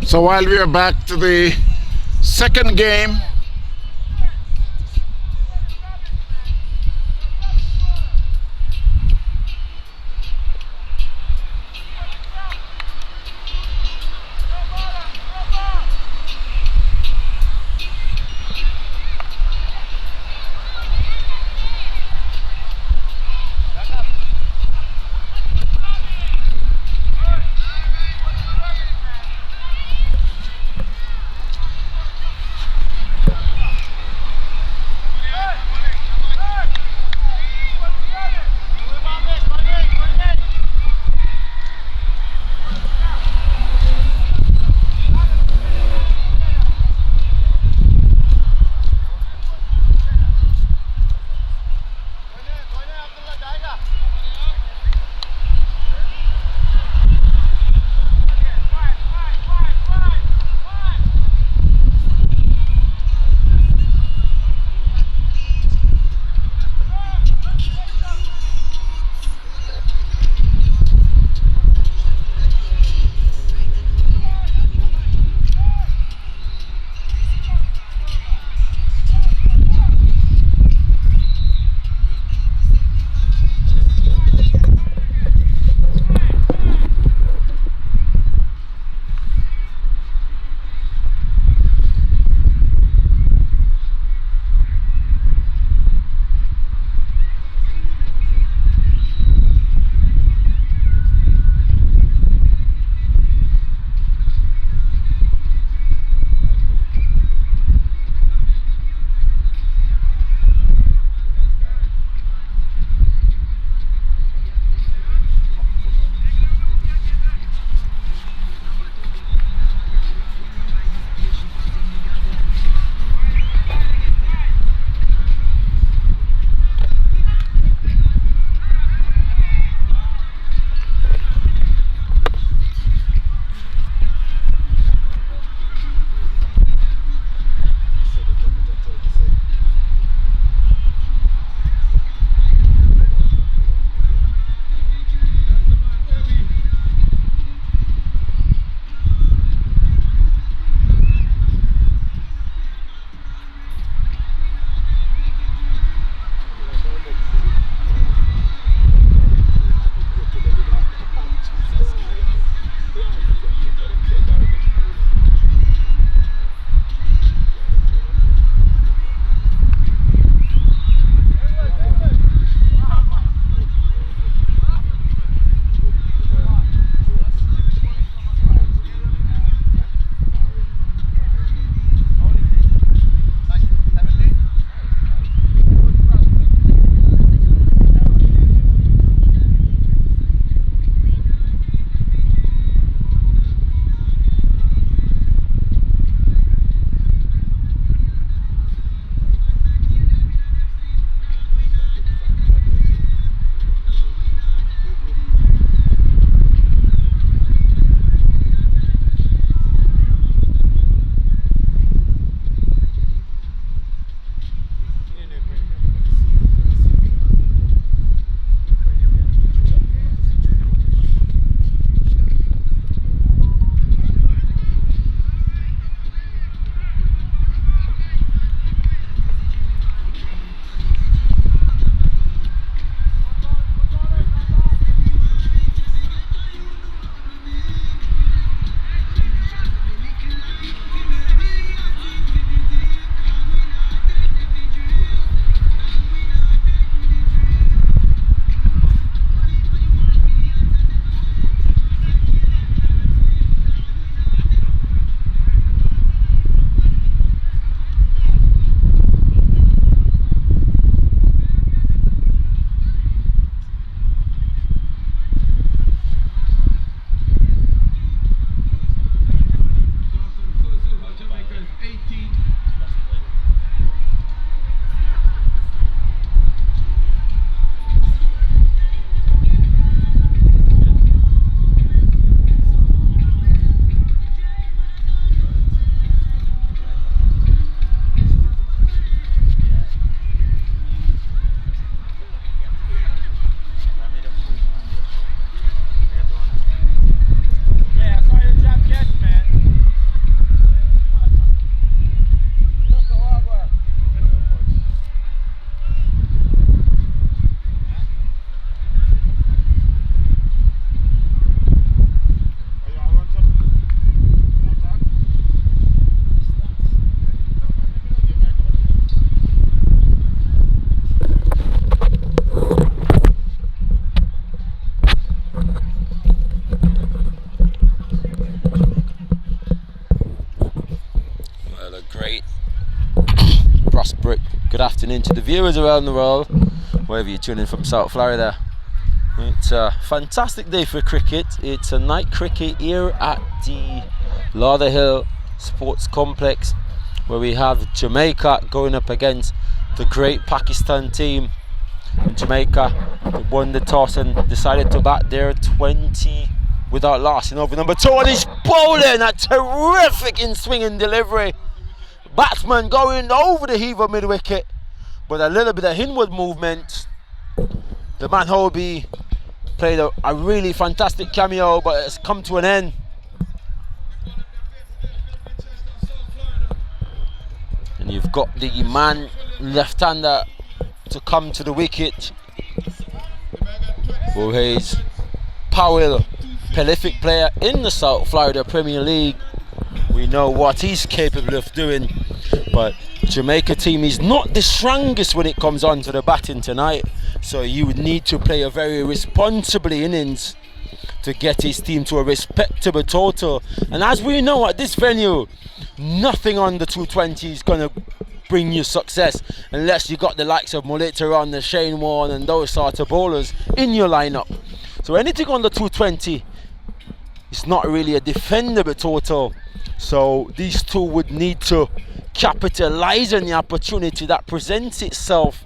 So while we are back to the second game, good afternoon to the viewers around the world, wherever you're tuning in from South Florida. It's a fantastic day for cricket. It's a night cricket here at the Lauderhill Sports Complex, where we have Jamaica going up against the great Pakistan team. And Jamaica won the toss and decided to bat their 20 without loss in over number 2, and he's bowling a terrific in swing and delivery. Batsman going over the heave of mid-wicket, but a little bit of inward movement. The man Hobie played a really fantastic cameo, but it's come to an end. And you've got the man left-hander to come to the wicket. Hayes Powell, prolific player in the South Florida Premier League. We know what he's capable of doing, but Jamaica team is not the strongest when it comes on to the batting tonight, so you would need to play a very responsible innings to get his team to a respectable total. And as we know at this venue, nothing under 220 is going to bring you success unless you got the likes of Mulitaran, the Shane Warne and those sort of bowlers in your lineup. So anything under 220 is not really a defendable total. So these two would need to capitalize on the opportunity that presents itself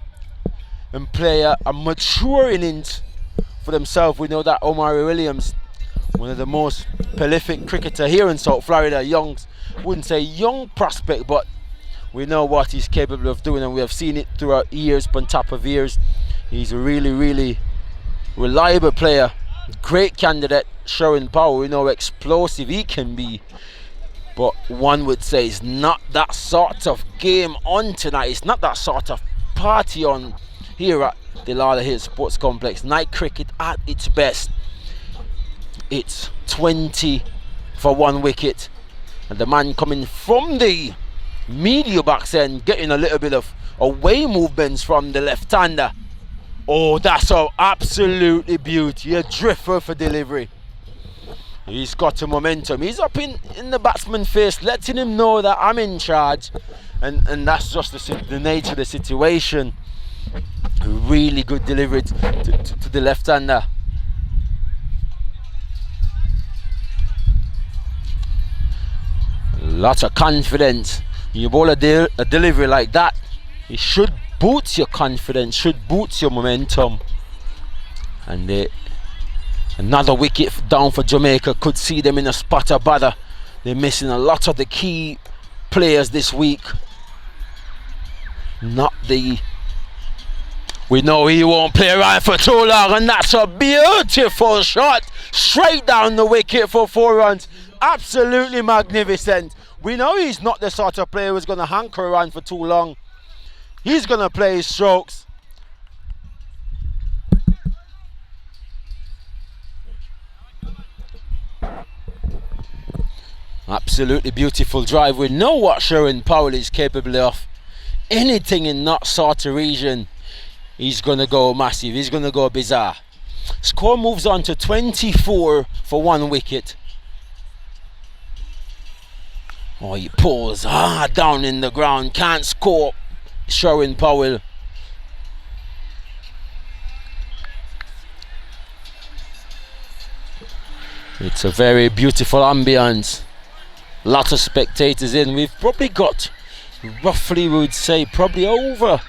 and play a mature innings for themselves. We know that Omari Williams, one of the most prolific cricketer here in South Florida, wouldn't say young prospect, but we know what he's capable of doing, and we have seen it throughout years on top of years. He's a really reliable player, great candidate. Showing power, we know how explosive he can be, but one would say it's not that sort of game on tonight. It's not that sort of party on here at the Lauderhill Sports Complex. Night cricket at its best. It's 20 for 1 wicket, and the man coming from the media box end getting a little bit of away movements from the left-hander. Oh, that's a absolutely beauty. A drifter for delivery. He's got a momentum. He's up in the batsman's face, letting him know that I'm in charge, and that's just the nature of the situation. Really good delivery to the left-hander. Lots of confidence. You bowl a delivery like that, it should boost your confidence, should boost your momentum. And another wicket down for Jamaica could see them in a spot of bother. They're missing a lot of the key players this week. We know he won't play around for too long, and that's a beautiful shot straight down the wicket for 4 runs. Absolutely magnificent. We know he's not the sort of player who's going to hanker around for too long. He's going to play his strokes. Absolutely beautiful drive. We know what Sharon Powell is capable of. Anything in that sort of region, he's going to go massive. He's going to go bizarre. Score moves on to 24 for 1 wicket. Oh, he pulls down in the ground. Can't score. Sharon Powell. It's a very beautiful ambience. Lots of spectators in. We've probably got roughly, we would say, probably over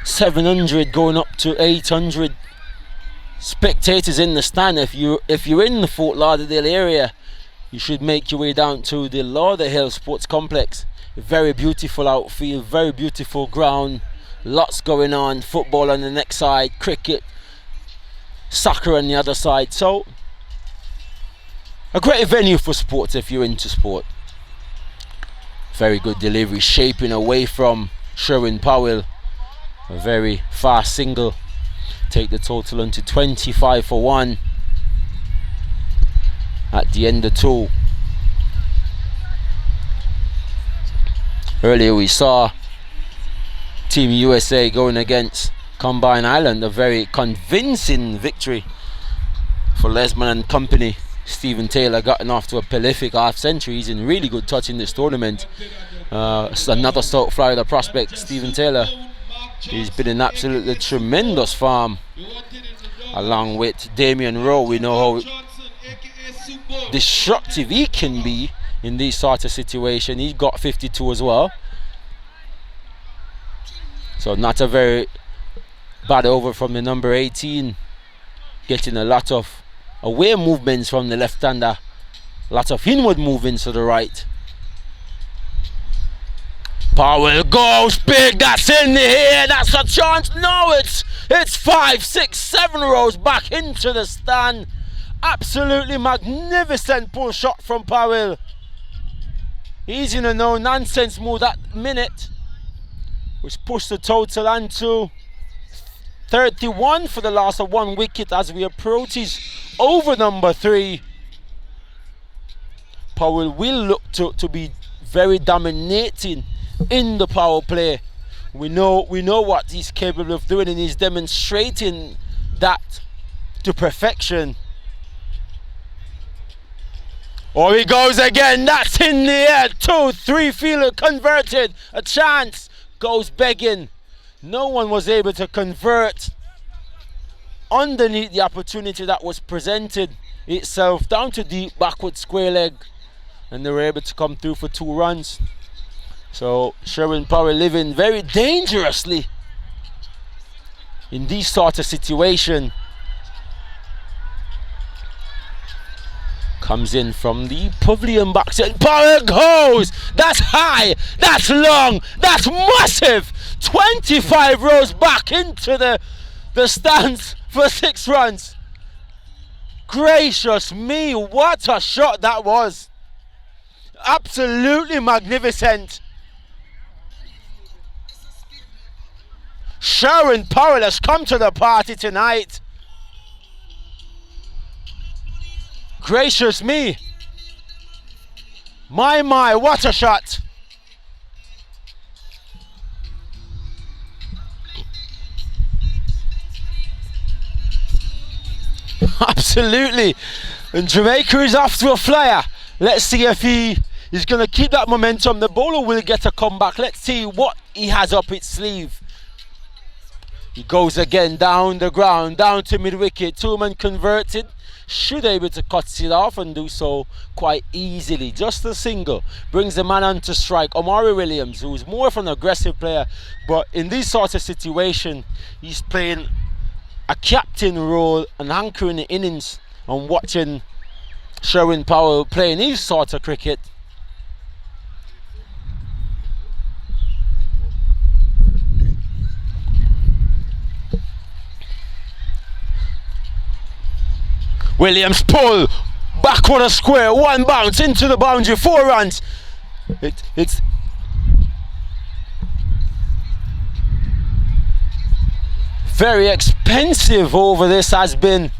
700 going up to 800 spectators in the stand. If you're in the Fort Lauderdale area, you should make your way down to the Lauderhill Sports Complex. A very beautiful outfield, very beautiful ground, lots going on. Football on the next side, cricket, soccer on the other side. So a great venue for sports if you're into sport. Very good delivery, shaping away from Sherwin Powell. A very fast single. Take the total onto 25 for 1 at the end of 2. Earlier we saw Team USA going against Combine Island. A very convincing victory for Lesman and company. Stephen Taylor gotten off to a prolific half century. He's in really good touch in this tournament. It's another South Florida prospect, Stephen Taylor. He's been in absolutely tremendous form. Along with Damian Rowe, we know how destructive he can be in these sort of situations. He got 52 as well. So not a very bad over from the number 18. Getting a lot of away movements from the left-hander. Lots of inward movements to the right. Powell goes big, that's in the air, that's a chance. No, it's 5, 6, 7 rows back into the stand. Absolutely magnificent pull shot from Powell. He's in a no-nonsense move that minute, which pushed the total onto 31 for the loss of 1 wicket as we approach his over number 3. Powell will look to be very dominating in the power play. We know what he's capable of doing, and he's demonstrating that to perfection. Oh, he goes again, that's in the air. 2, 3 fielder converted. A chance goes begging. No one was able to convert underneath the opportunity that was presented itself down to deep backward square leg, and they were able to come through for 2 runs. So Sherwin Powell living very dangerously in these sort of situation. Comes in from the pavilion box and Powell goes! That's high, that's long, that's massive! 25 rows back into the stands for 6 runs. Gracious me, what a shot that was! Absolutely magnificent. Sherwin Powell has come to the party tonight. Gracious me. My, what a shot. Absolutely. And Jamaica is off to a flyer. Let's see if he is going to keep that momentum. The bowler will get a comeback. Let's see what he has up its sleeve. He goes again down the ground, down to mid-wicket. 2-man converted. Should able to cut it off and do so quite easily. Just a single brings the man on to strike. Omari Williams, who's more of an aggressive player, but in this sort of situation, he's playing a captain role and anchoring the innings and watching Sherwin Powell playing his sort of cricket. Williams pull, backward a square, 1 bounce into the boundary, 4 runs. It's very expensive over this has been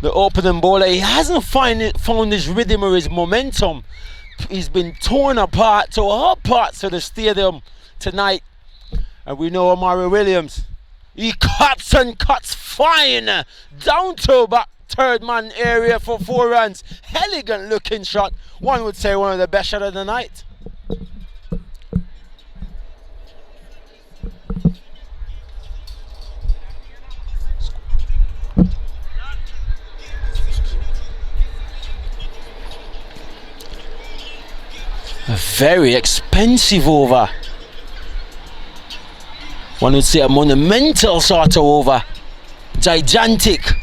the opening bowler. He hasn't found his rhythm or his momentum. He's been torn apart to all parts of the stadium tonight. And we know Omari Williams, he cuts and cuts fine down to back 3rd man area for 4 runs. Elegant looking shot. One would say one of the best shots of the night. A very expensive over. One would say a monumental sort of over. Gigantic.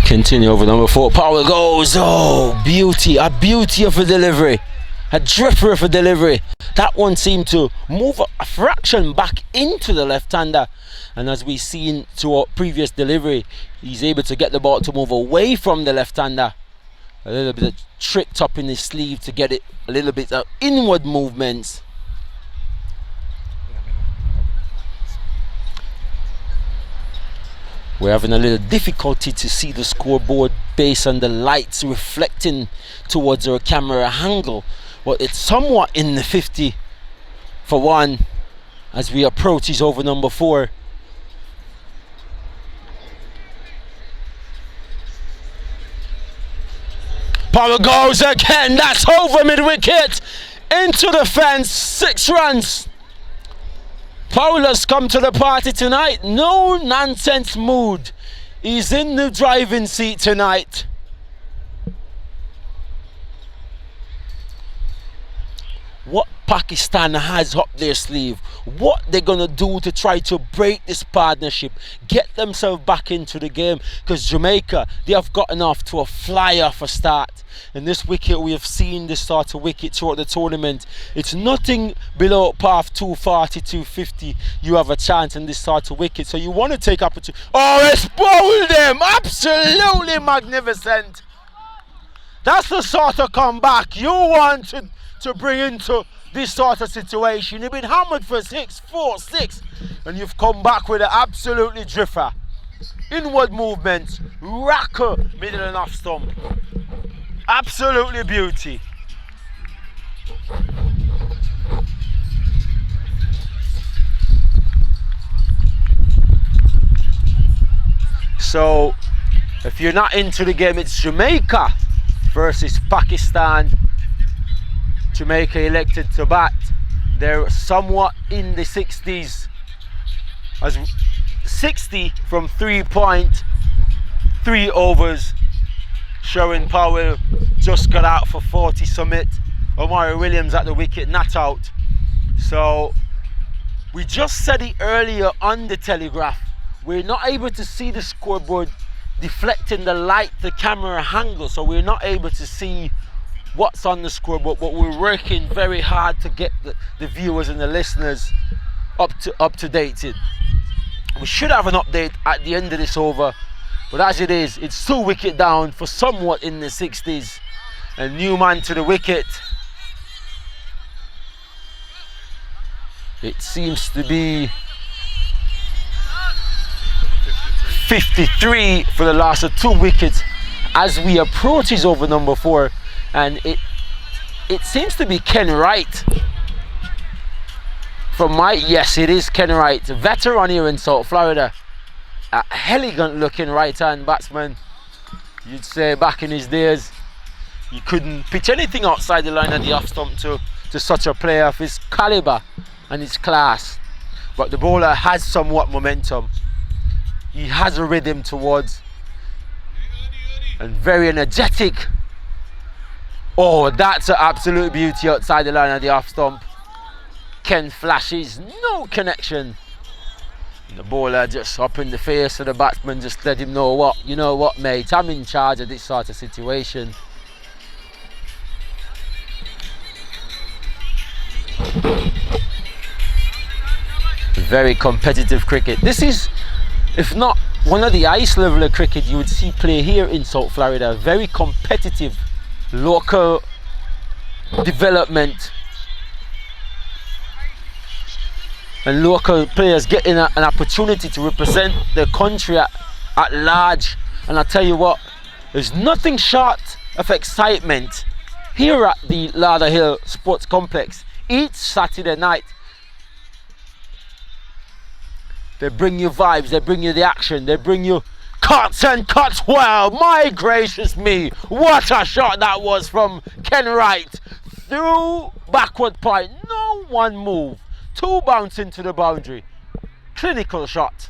Continue over number 4. Power goes. Oh, beauty. A beauty of a delivery. A dripper of a delivery. That one seemed to move a fraction back into the left-hander. And as we've seen to our previous delivery, he's able to get the ball to move away from the left-hander. A little bit of tricked up in his sleeve to get it a little bit of inward movements. We're having a little difficulty to see the scoreboard based on the lights reflecting towards our camera angle, but it's somewhat in the 50 for 1 as we approach his over number 4. Power goes again. That's over mid-wicket into the fence. 6 runs. Powell has come to the party tonight. No nonsense mood. He's in the driving seat tonight. What Pakistan has up their sleeve, what they're going to do to try to break this partnership, get themselves back into the game, because Jamaica, they have gotten off to a fly-off a start. And this wicket, we have seen this sort of wicket throughout the tournament. It's nothing below path 240, 250. You have a chance in this sort of wicket. So you want to take opportunity. Oh, it's bowled them! Absolutely magnificent! That's the sort of comeback you want to bring into this sort of situation. You've been hammered for 6, 4, 6, and you've come back with an absolutely drifter. Inward movement, racker, middle and off stump. Absolutely beauty. So, if you're not into the game, it's Jamaica versus Pakistan. Jamaica elected to bat. They're somewhat in the 60s, as 60 from 3.3 overs. Sherwin Powell just got out for 40 summit. Omari Williams at the wicket, not out. So we just said it earlier on the Telegraph. We're not able to see the scoreboard deflecting the light, the camera angle, so we're not able to see what's on the scoreboard, but we're working very hard to get the viewers and the listeners up to date. We should have an update at the end of this over, but as it is, it's 2 wicket down for somewhat in the 60s. A new man to the wicket. It seems to be 53 for the last of 2 wickets as we approach his over number 4. And it seems to be Ken Wright. Yes, it is Ken Wright, veteran here in South Florida. A elegant looking right-hand batsman. You'd say back in his days, you couldn't pitch anything outside the line of the off stump to such a player of his caliber and his class. But the bowler has somewhat momentum. He has a rhythm towards, and very energetic. Oh, that's an absolute beauty outside the line of the off stump. Ken flashes, no connection. And the bowler just up in the face of the batsman, just let him know what, you know what, mate, I'm in charge of this sort of situation. Very competitive cricket. This is, if not one of the highest level of cricket you would see play here in South Florida. Very competitive local development and local players getting an opportunity to represent the country at large. And I tell you what, there's nothing short of excitement here at the Lauderhill Sports Complex each Saturday night. They bring you vibes, they bring you the action, they bring you cuts and cuts. Well, my gracious me, what a shot that was from Ken Wright. Through backward point, no one move, 2 bounce into the boundary. Clinical shot.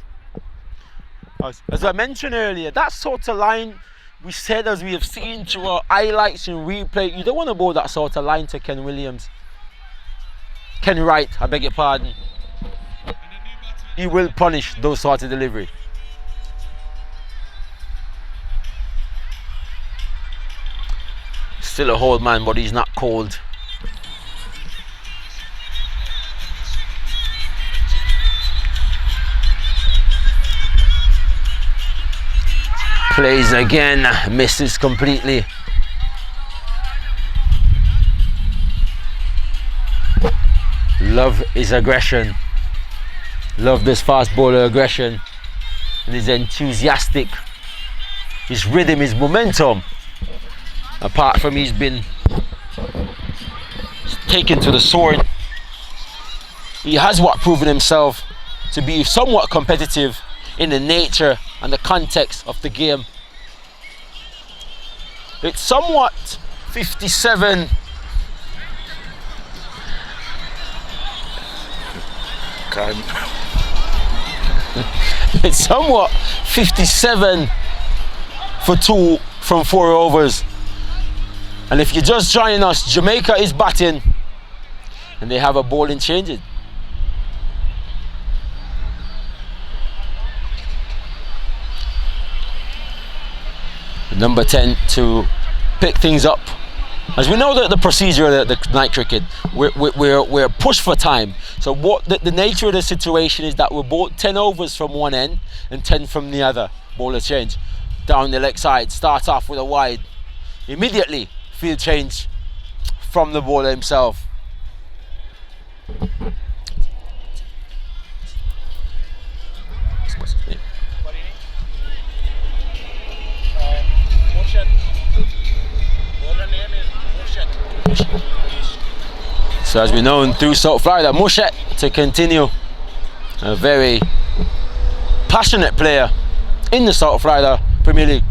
As I mentioned earlier, that sort of line, we said, as we have seen through our highlights and replay, you don't want to bowl that sort of line to Ken Wright, I beg your pardon. He will punish those sorts of delivery. Still a hold man, but he's not cold. Plays again, misses completely. Love his aggression. Love this fast bowler aggression. And he's enthusiastic. His rhythm, his momentum. Apart from he's been taken to the sword, he has proven himself to be somewhat competitive in the nature and the context of the game. It's somewhat 57. It's somewhat 57 for 2 from 4 overs. And if you're just joining us, Jamaica is batting and they have a bowling change. Number 10 to pick things up. As we know that the procedure of the night cricket, we're pushed for time. So what the nature of the situation is that we're both 10 overs from one end and 10 from the other. Bowler change. Down the leg side, start off with a wide. Immediately, field change from the bowler himself. So as we know through South Florida, Mushet to continue, a very passionate player in the South Florida Premier League.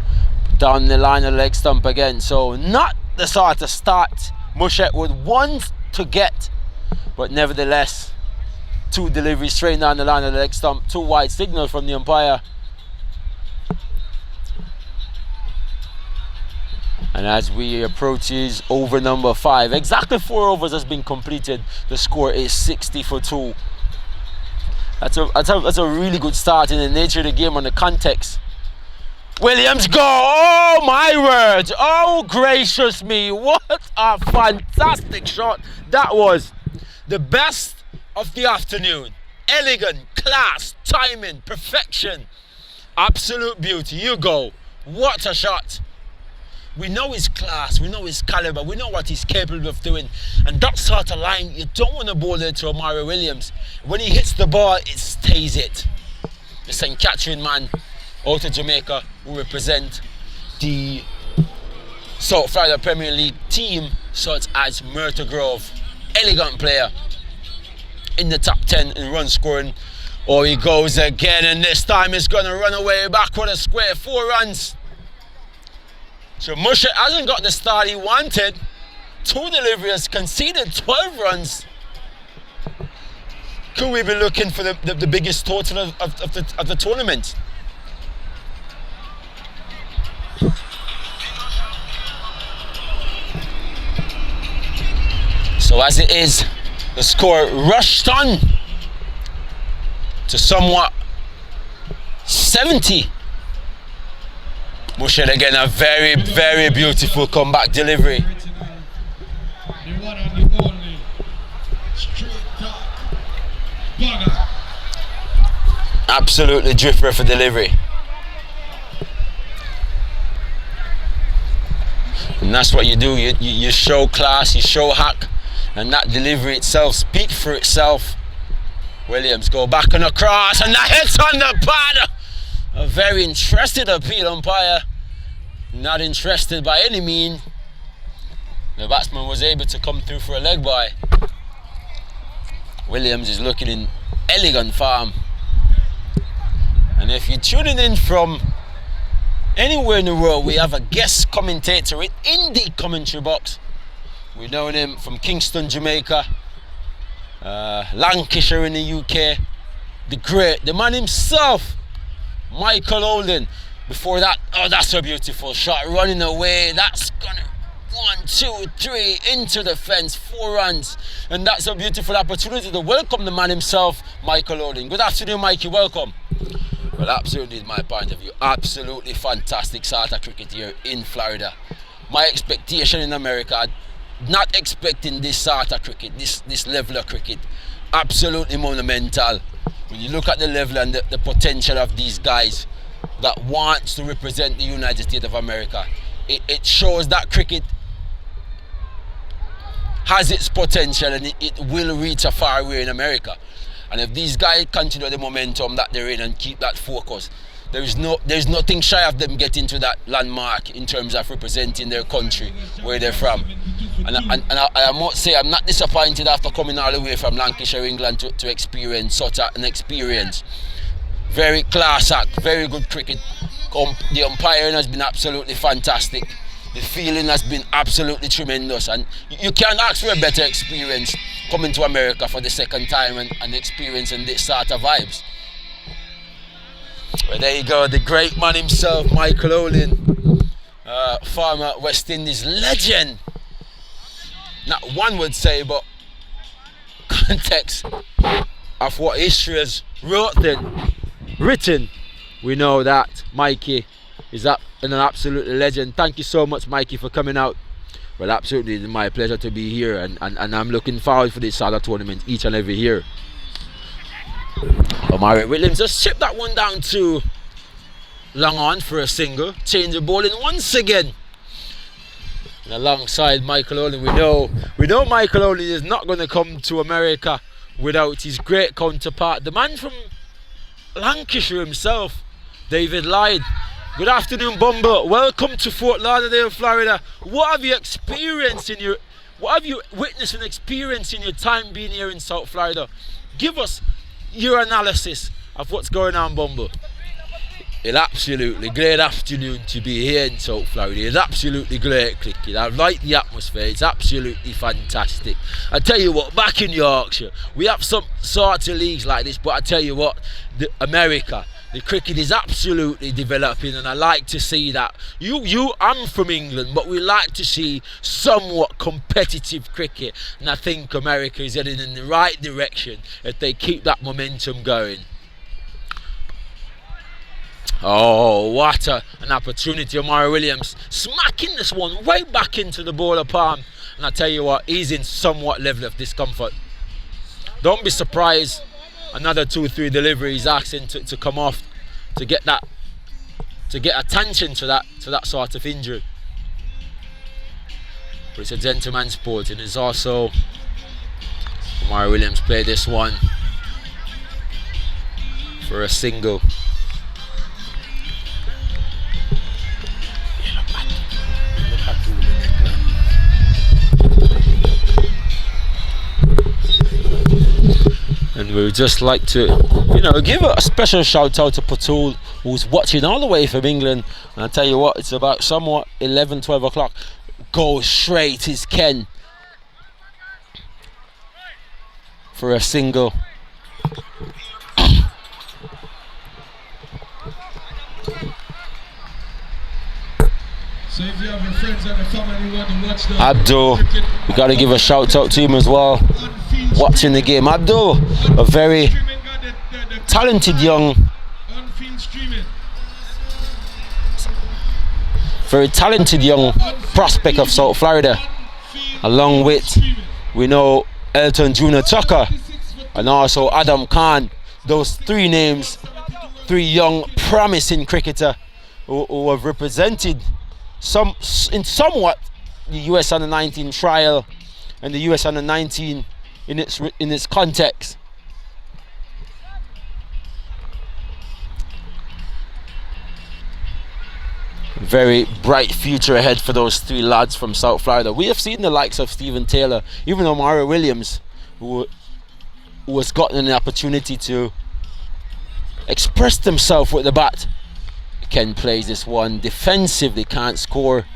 Down the line of the leg stump again, so not the sort of start Mushet would want to get, but nevertheless 2 deliveries straight down the line of the leg stump, 2 wide signal from the umpire. And as we approach his over number 5, exactly 4 overs has been completed. The score is 60 for 2. That's a really good start in the nature of the game and the context. Williams go! Oh my word! Oh gracious me! What a fantastic shot that was! The best of the afternoon. Elegant, class, timing, perfection, absolute beauty. You go! What a shot! We know his class, we know his caliber, we know what he's capable of doing. And that sort of line, you don't want to bowl it to Omari Williams. When he hits the ball, it stays it. The St. Catherine man out of Jamaica who represent the South Florida Premier League team such as Myrtle Grove. Elegant player in the top 10 in run scoring. Oh, he goes again, and this time he's going to run away back with a square, 4 runs. So Mushet hasn't got the start he wanted. 2 deliveries, conceded 12 runs. Could we be looking for the biggest total of the tournament? So as it is, the score rushed on to somewhat 70. Mushet again, a very, very beautiful comeback delivery. Absolutely drifter for delivery. And that's what you do, you show class, you show hack, and that delivery itself speaks for itself. Williams go back and across, and that hits on the pad. A very interested appeal umpire. Not interested by any mean. The batsman was able to come through for a leg bye. Williams is looking in elegant form. And if you're tuning in from anywhere in the world, we have a guest commentator in the commentary box. We've known him from Kingston, Jamaica, Lancashire in the UK. The man himself, Michael Holden. Before that, oh, that's a beautiful shot, running away. That's gonna 1, 2, 3 into the fence, 4 runs, and that's a beautiful opportunity to welcome the man himself, Michael Holden. Good afternoon, Mikey. Welcome. Well, absolutely, is my point of view. Absolutely fantastic sort of cricket here in Florida. my expectation in America, not expecting this sort of cricket, this level of cricket. Absolutely monumental. When you look at the level and the potential of these guys that wants to represent the United States of America, it shows that cricket has its potential and it will reach a far way in America. And if these guys continue the momentum that they're in and keep that focus, there's nothing shy of them getting to that landmark in terms of representing their country, where they're from. And I must say, I'm not disappointed after coming all the way from Lancashire, England to experience such an experience. Very class act, very good cricket. The umpiring has been absolutely fantastic. The feeling has been absolutely tremendous, and you can't ask for a better experience coming to America for the second time and experiencing this sort of vibes. Well, there you go, the great man himself, Michael Olin, former West Indies legend. Not one would say, but context of what history has written, we know that Mikey is an absolute legend. Thank you so much, Mikey, for coming out. Well, absolutely, it's my pleasure to be here, and I'm looking forward for this sort of tournament each and every year. Omari Williams just chipped that one down to long on for a single. Change the bowling once again. And alongside Michael Olin, we know Michael Olin is not going to come to America without his great counterpart, the man from Lancashire himself, David Lloyd. Good afternoon, Bumble. Welcome to Fort Lauderdale, Florida. What have you witnessed and experienced in your time being here in South Florida? Give us your analysis of what's going on, Bumble. It's absolutely great afternoon to be here in South Florida. It's absolutely great cricket. I like the atmosphere. It's absolutely fantastic. I tell you what, back in Yorkshire, we have some sort of leagues like this, but I tell you what, America, the cricket is absolutely developing, and I like to see that. I'm from England, but we like to see somewhat competitive cricket, and I think America is heading in the right direction if they keep that momentum going. Oh, what an opportunity. Omari Williams smacking this one right back into the bowler palm, and I tell you what, he's in somewhat level of discomfort. Don't be surprised another 2-3 deliveries asking to come off to get attention to that sort of injury. But it's a gentleman's sport, and it's also Omari Williams played this one for a single. And we would just like to, give a special shout out to Patul, who's watching all the way from England. And I tell you what, it's about somewhat 11, 12 o'clock. Go straight is Ken for a single. So if you have your friends and your family who want to watch the Abdul, we got to give a shout out to him as well, watching the game. Abdul, a very talented young prospect of South Florida, along with, we know, Elton Jr. Tucker and also Adam Khan. Those three names, three young promising cricketer who have represented somewhat the US Under-19 trial and the US Under-19 in its context. Very bright future ahead for those three lads from South Florida. We have seen the likes of Stephen Taylor, even Omari Williams, who has gotten an opportunity to express himself with the bat. Ken plays this one defensively, can't score,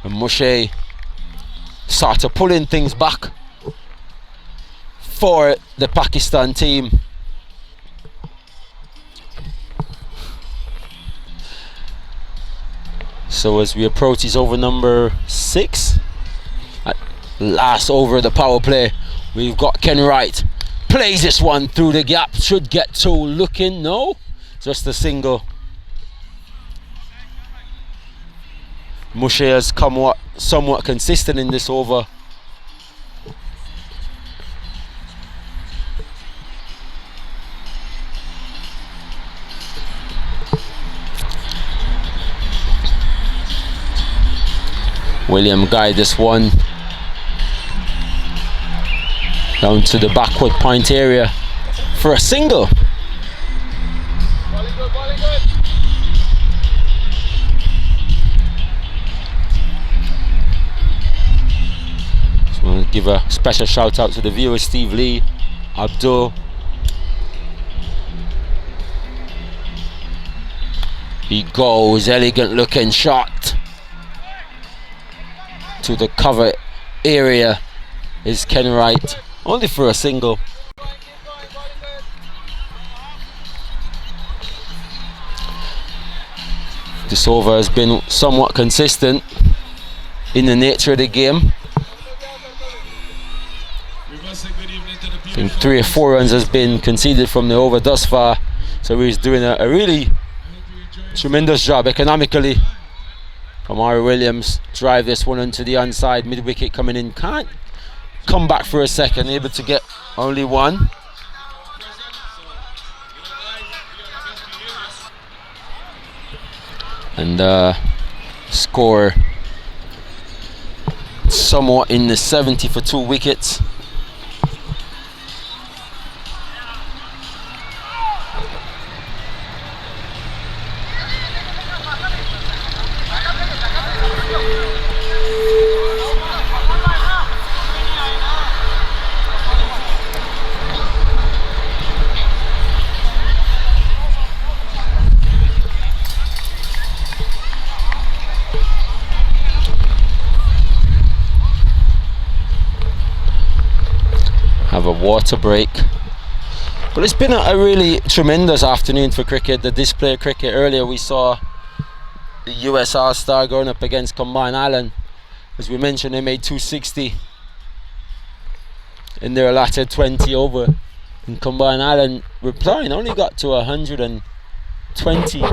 and Moshe sort of pulling things back for the Pakistan team. So as we approach his over number 6, last over the power play, we've got Ken Wright, plays this one through the gap, should get to looking, no, just a single. Mushe has come somewhat consistent in this over. William guide this one down to the backward point area for a single. Just want to give a special shout out to the viewers, Steve Lee, Abdul. He goes, elegant looking shot to the cover area is Ken Wright, only for a single. This over has been somewhat consistent in the nature of the game. I think 3 or 4 runs has been conceded from the over thus far, so he's doing a really tremendous job economically. Omari Williams drive this one into the onside, mid wicket coming in, can't come back for a second, able to get only one. And score somewhat in the 70 for 2 wickets. Have a water break, but it's been a really tremendous afternoon for cricket. The display of cricket earlier, we saw the US All-Star going up against Combined Island. As we mentioned, they made 260 in their allotted 20 over, and Combined Island replying only got to 120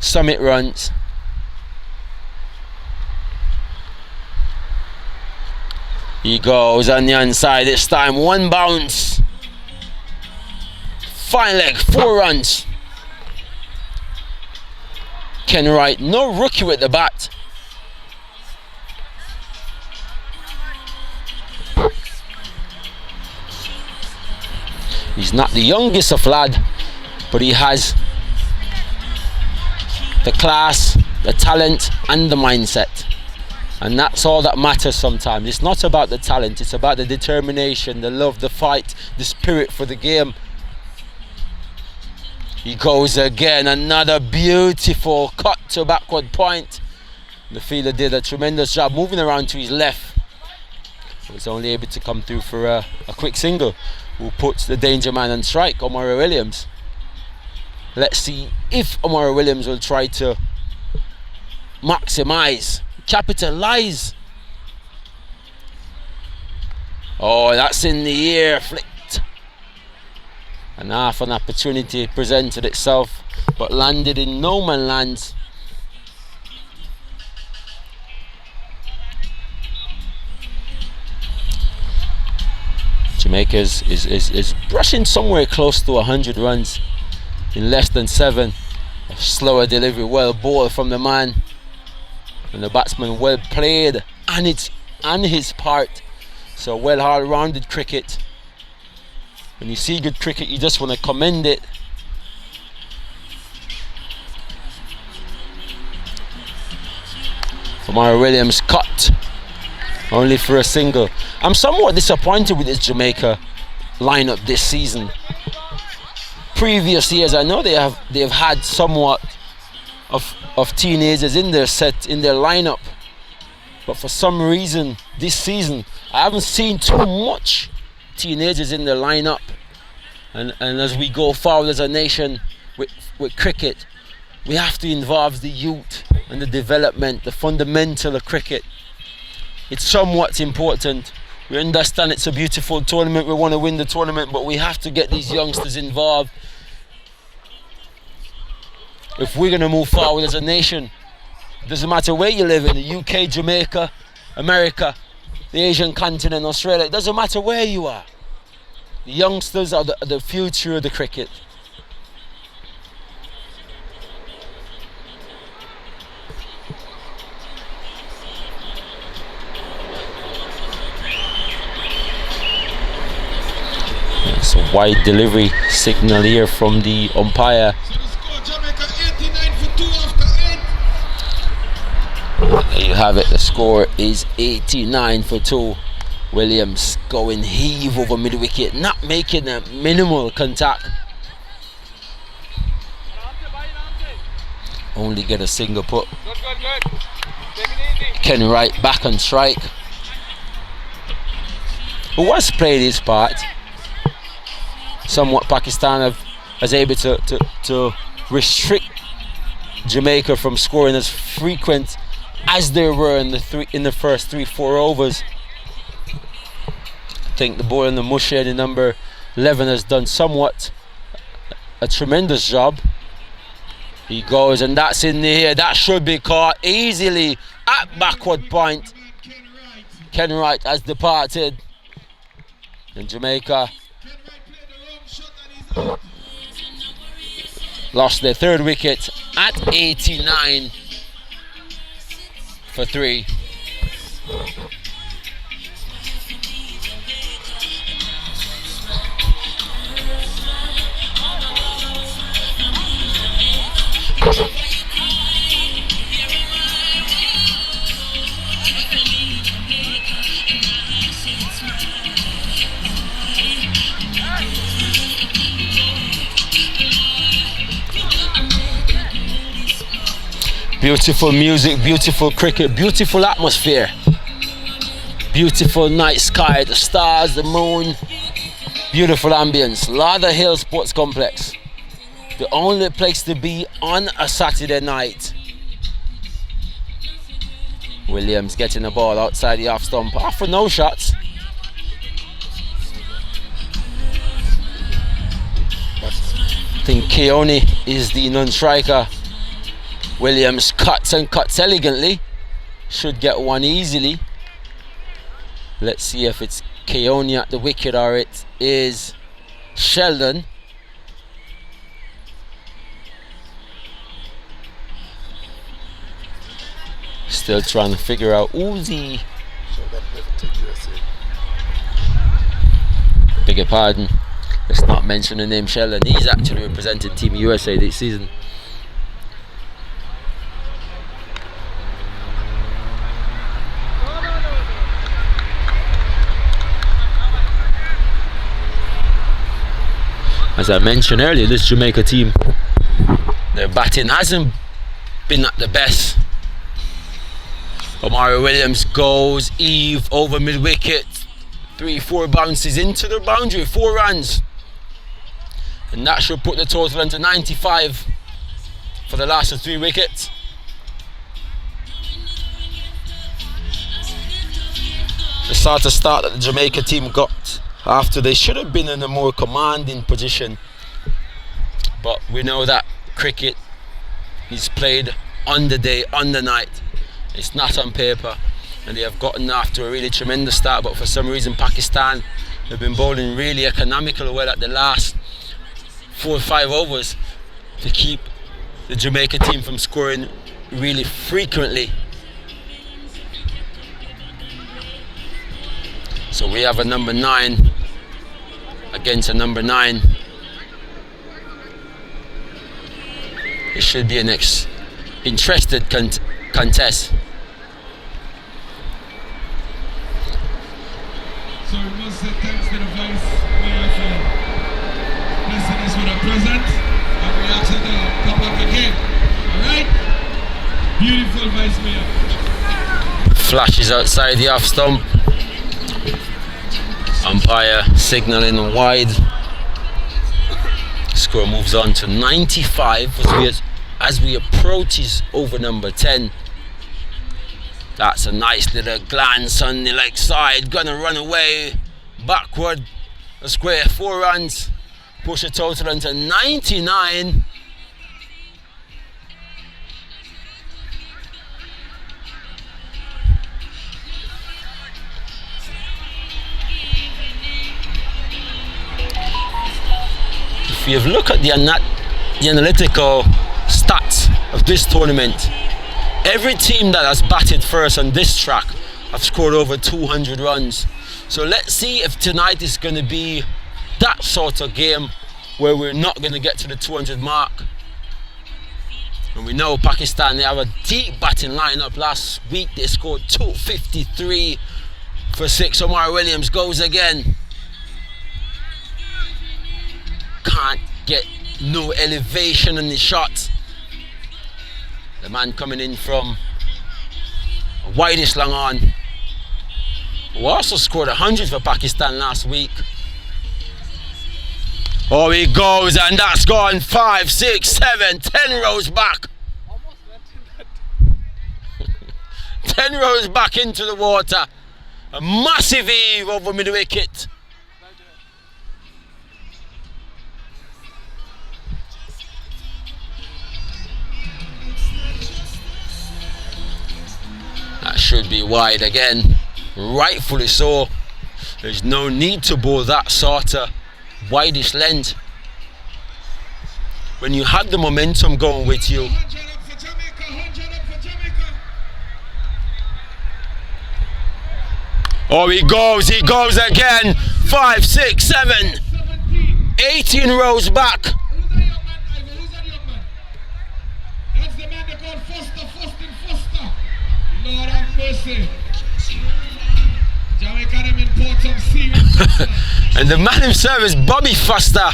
summit runs. He goes on the inside this time, 1 bounce. Fine leg, 4 runs. Ken Wright, no rookie with the bat. He's not the youngest of lad, but he has the class, the talent and the mindset. And that's all that matters sometimes. It's not about the talent, it's about the determination, the love, the fight, the spirit for the game. He goes again, another beautiful cut to backward point. The fielder did a tremendous job moving around to his left. He was only able to come through for a quick single, who puts the danger man on strike, Omari Williams. Let's see if Omari Williams will try to maximize, capitalize. Oh, that's in the air, flicked. And half an opportunity presented itself, but landed in no man land. Jamaica is brushing somewhere close to 100 runs in less than 7. A slower delivery, well bowled from the man. And the batsman well played, and it's on his part. So well all-rounded cricket. When you see good cricket, you just want to commend it. Omari Williams cut, only for a single. I'm somewhat disappointed with this Jamaica lineup this season. Previous years, I know they've had somewhat of teenagers in their set, in their lineup, but for some reason this season I haven't seen too much teenagers in their lineup. And as we go forward as a nation with cricket, we have to involve the youth and the development, the fundamental of cricket. It's somewhat important. We understand it's a beautiful tournament, we want to win the tournament, but we have to get these youngsters involved. if we're going to move forward as a nation, doesn't matter where you live, in the UK, Jamaica, America, the Asian continent, Australia, it doesn't matter where you are. The youngsters are the future of the cricket. It's a wide delivery signal here from the umpire. So the score, Jamaica 89 for 2 after 8. There you have it, the score is 89 for 2. Williams going heave over mid wicket, not making a minimal contact. Only get a single put. Ken Wright back on strike, who has played his part. Somewhat Pakistan has able to restrict Jamaica from scoring as frequent as they were in the first 3-4 overs. I think the boy on the Mushed in number 11 has done somewhat a tremendous job. He goes, and that's in the air. That should be caught easily at backward point. Ken Wright has departed, and Jamaica lost their third wicket at 89 for 3. Beautiful music, beautiful cricket, beautiful atmosphere, beautiful night sky, the stars, the moon, beautiful ambience. Lather Hill Sports Complex, the only place to be on a Saturday night. Williams getting the ball outside the off stump, off for no shots. I think Keone is the non-striker. Williams cuts and cuts elegantly, should get one easily. Let's see if it's Keone at the wicket or it is Sheldon. Still trying to figure out who's the... Beg your pardon, let's not mention the name Sheldon. He's actually representing Team USA this season. As I mentioned earlier, this Jamaica team, their batting hasn't been at the best. Omari Williams goes Eve over mid wicket, 3-4 bounces into the boundary, 4 runs, and that should put the total into 95 for the last of 3 wickets. The sort of start that the Jamaica team got after they should have been in a more commanding position, but we know that cricket is played on the day, on the night. It's not on paper, and they have gotten after a really tremendous start, but for some reason Pakistan have been bowling really economical well at the last 4 or 5 overs to keep the Jamaica team from scoring really frequently. So we have a number 9 against a number 9. It should be an interested contest. So we must say thanks to the Vice Mayor for blessing us with a present, and we ask her to come back again. Alright? Beautiful Vice Mayor. Flashes outside the off stump. Umpire signalling wide. Score moves on to 95 as we approach his over number 10. That's a nice little glance on the leg side, gonna run away backward, a square, 4 runs, push a total into 99. if you look at the analytical stats of this tournament, every team that has batted first on this track have scored over 200 runs. So let's see if tonight is going to be that sort of game where we're not going to get to the 200 mark. And we know Pakistan, they have a deep batting lineup. Last week they scored 253 for 6. Omar Williams goes again. Can't get no elevation in the shot. The man coming in from widest long on, who also scored 100 for Pakistan last week. Oh, he goes, and that's gone 5, 6, 7, 10 rows back. 10 rows back into the water. A massive heave over mid wicket. That should be wide again, rightfully so. There's no need to bowl that sort of widest length when you had the momentum going with you. Oh, he goes again. 5, 6, 7, 18 rows back. That's the man they call Foster. Lord have mercy. Jamaica them import some serious. And the man himself is Bobby Foster.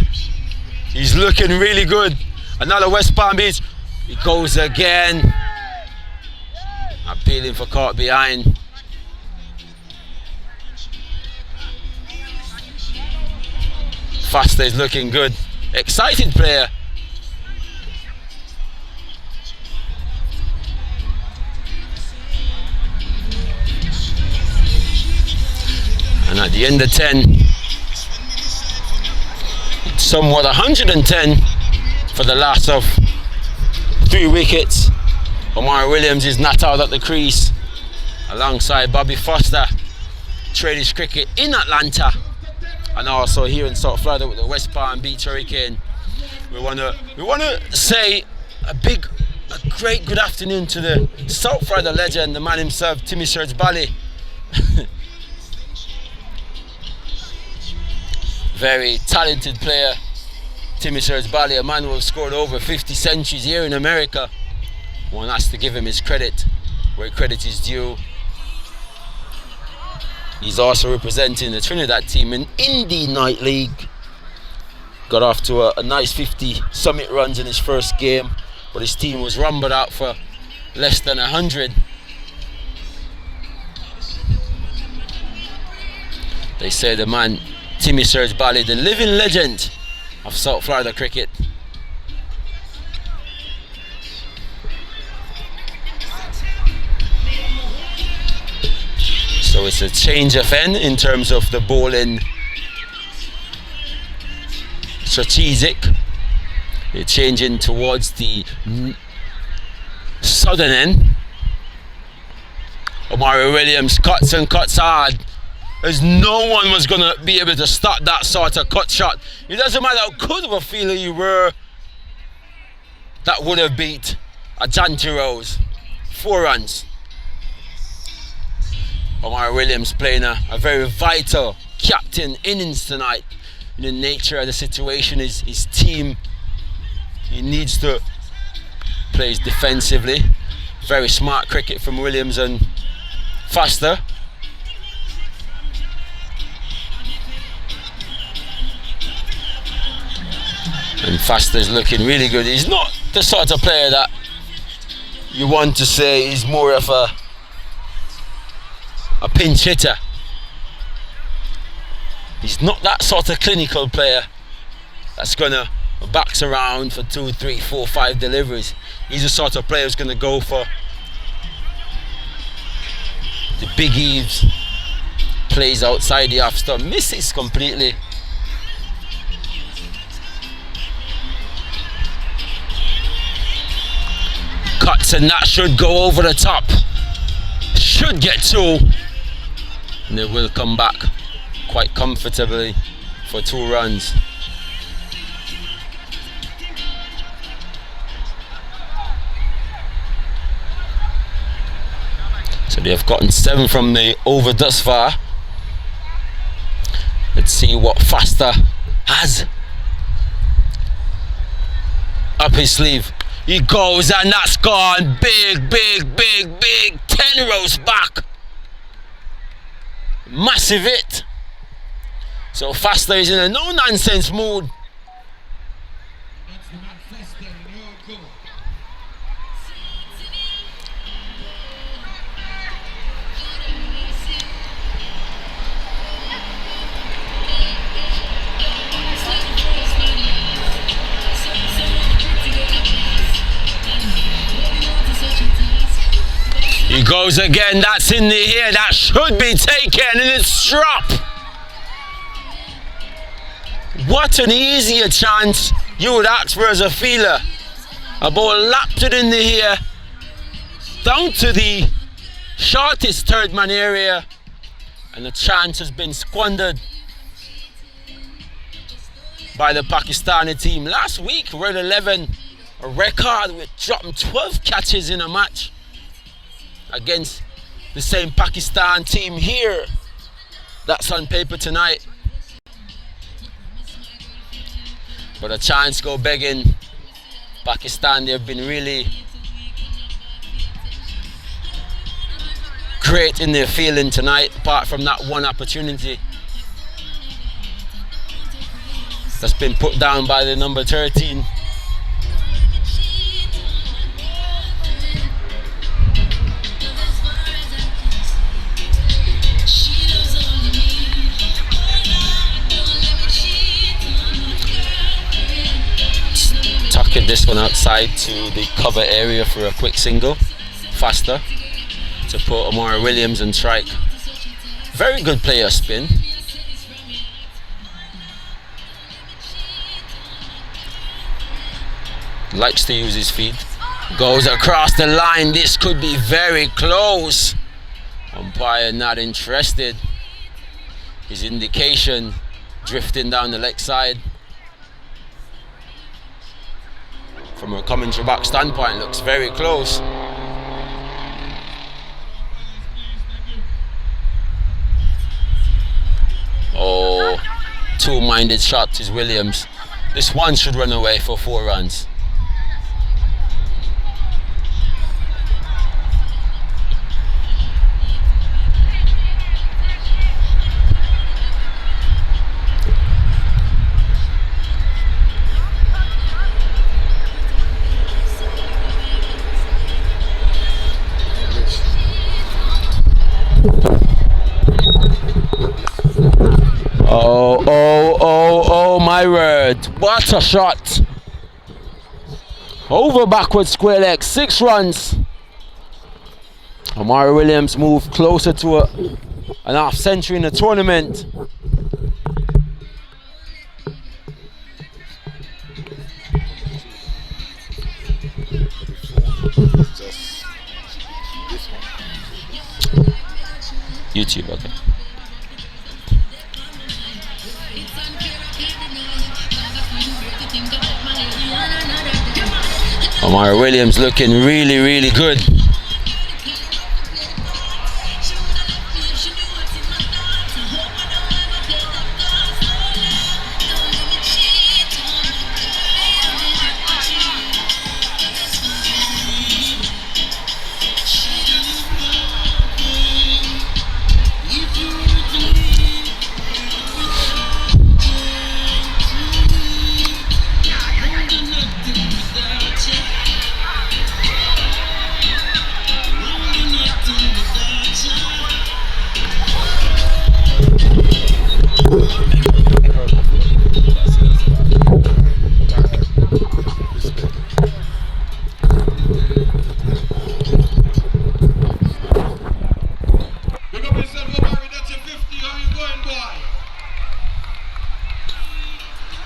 He's looking really good. Another West Palm Beach. He goes again. Appealing for caught behind. Foster is looking good. Excited player. And at the end of 10, it's somewhat 110 for the last of 3 wickets. Omar Williams is not out at the crease alongside Bobby Foster. Tradish Cricket in Atlanta and also here in South Florida with the West Palm Beach Hurricane. We wanna say a great good afternoon to the South Florida legend, the man himself, Timmy Serge Bally. Very talented player, Timmy Serge Bally, a man who has scored over 50 centuries here in America. One has to give him his credit where credit is due. He's also representing the Trinidad team in Indy Night League. Got off to a nice 50 summit runs in his first game, but his team was rumbled out for less than 100. They say the man Timmy Serge Bally, the living legend of South Florida cricket. So it's a change of end in terms of the bowling strategic. They're changing towards the southern end. Omari Williams cuts and cuts hard, as no one was going to be able to stop that sort of cut shot. It doesn't matter how good of a fielder you were, that would have beat a Janty Rose. 4 runs. Omar Williams playing a very vital captain innings tonight. In the nature of the situation, his team, he needs to play defensively. Very smart cricket from Williams and Foster. And Foster's looking really good. He's not the sort of player that you want to say is more of a pinch hitter. He's not that sort of clinical player that's gonna box around for 2, 3, 4, 5 deliveries. He's the sort of player who's gonna go for the big heaves, plays outside the off stump, misses completely. Cuts, and that should go over the top. Should get 2. And they will come back quite comfortably for 2 runs. So they have gotten 7 from the over thus far. Let's see what Faster has up his sleeve. He goes and that's gone. Big, big, big, big. 10 rows back. Massive hit. So Faster is in a no nonsense mood. He goes again, that's in the air, that should be taken, and it's dropped. What an easier chance you would ask for as a feeler. A ball lapped it in the air, down to the shortest third man area, and the chance has been squandered by the Pakistani team. Last week, Red 11, a record with dropping 12 catches in a match against the same Pakistan team here. That's on paper tonight. But a chance go begging. Pakistan, they've been really great in their fielding tonight, apart from that one opportunity that's been put down by the number 13. Tucking this one outside to the cover area for a quick single. Faster to put Amari Williams and strike. Very good player spin. Likes to use his feet. Goes across the line. This could be very close. Umpire not interested. His indication drifting down the leg side. From a commentary box standpoint, looks very close. Oh, two-minded shot is Williams. This one should run away for 4 runs. Oh my word, what a shot. Over backward square leg, 6 runs. Amari Williams moved closer to an half century in the tournament. YouTube, okay. Amari Williams looking really, really good.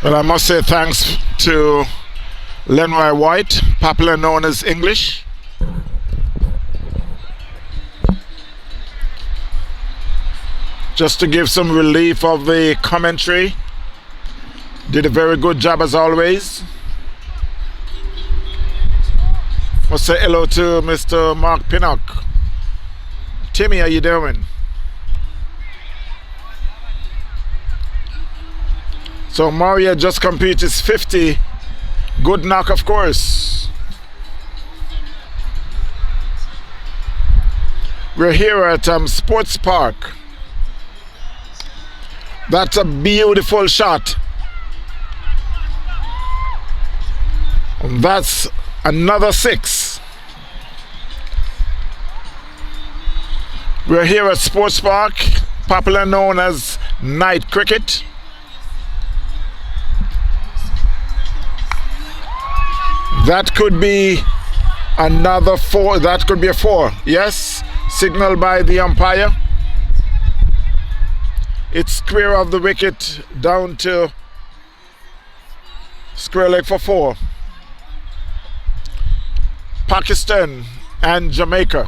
Well, I must say thanks to Lenroy White, popularly known as English. Just to give some relief of the commentary. Did a very good job as always. Must say hello to Mr. Mark Pinnock, Timmy, how you doing? So Mario just completed his 50. Good knock, of course. We're here at Sports Park. That's a beautiful shot. And that's another 6. We're here at Sports Park, popularly known as Night Cricket. That could be another 4. That could be a 4. Yes, signaled by the umpire. It's square of the wicket down to square leg for 4. Pakistan and Jamaica.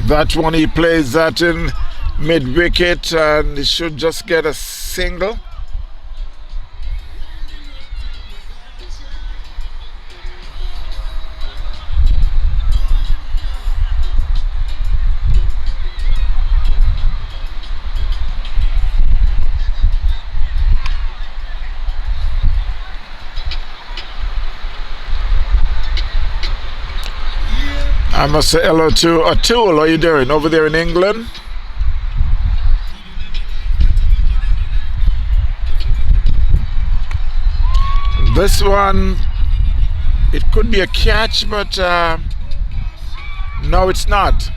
That one, he plays that in mid wicket and he should just get a single. I must say hello to Atul. How are you doing over there in England? This one, it could be a catch, but no, it's not.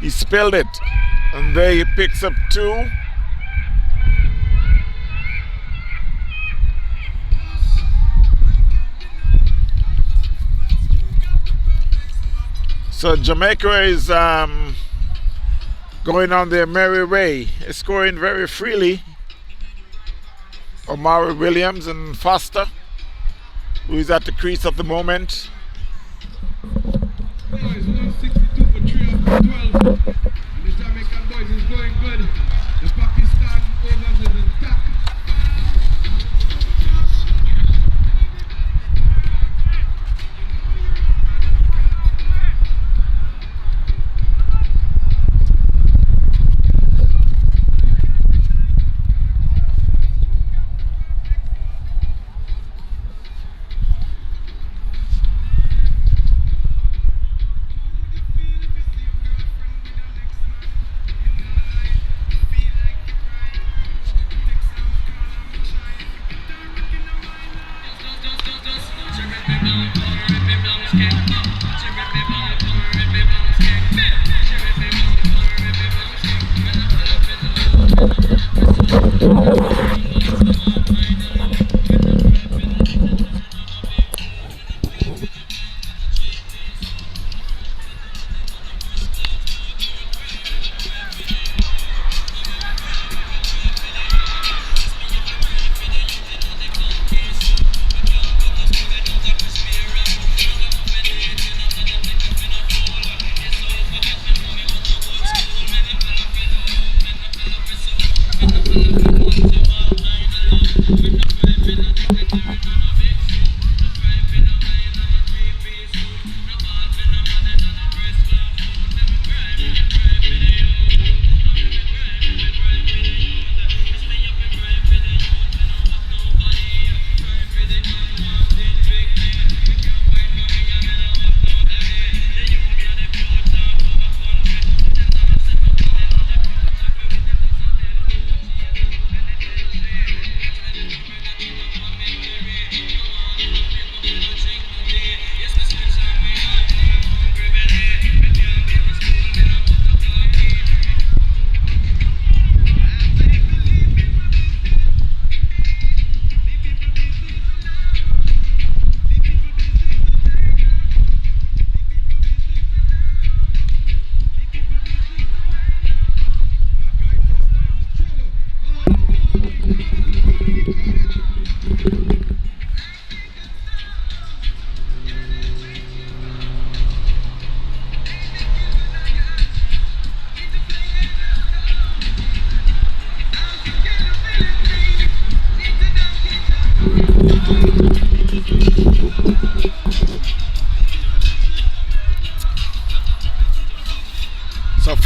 He spilled it, and there he picks up 2. So Jamaica is going on their merry way, scoring very freely. Omari Williams and Foster, who is at the crease at the moment. Boys, 162 for 3 of 12. And the Jamaican boys is going good. The Pakistan overs is intact.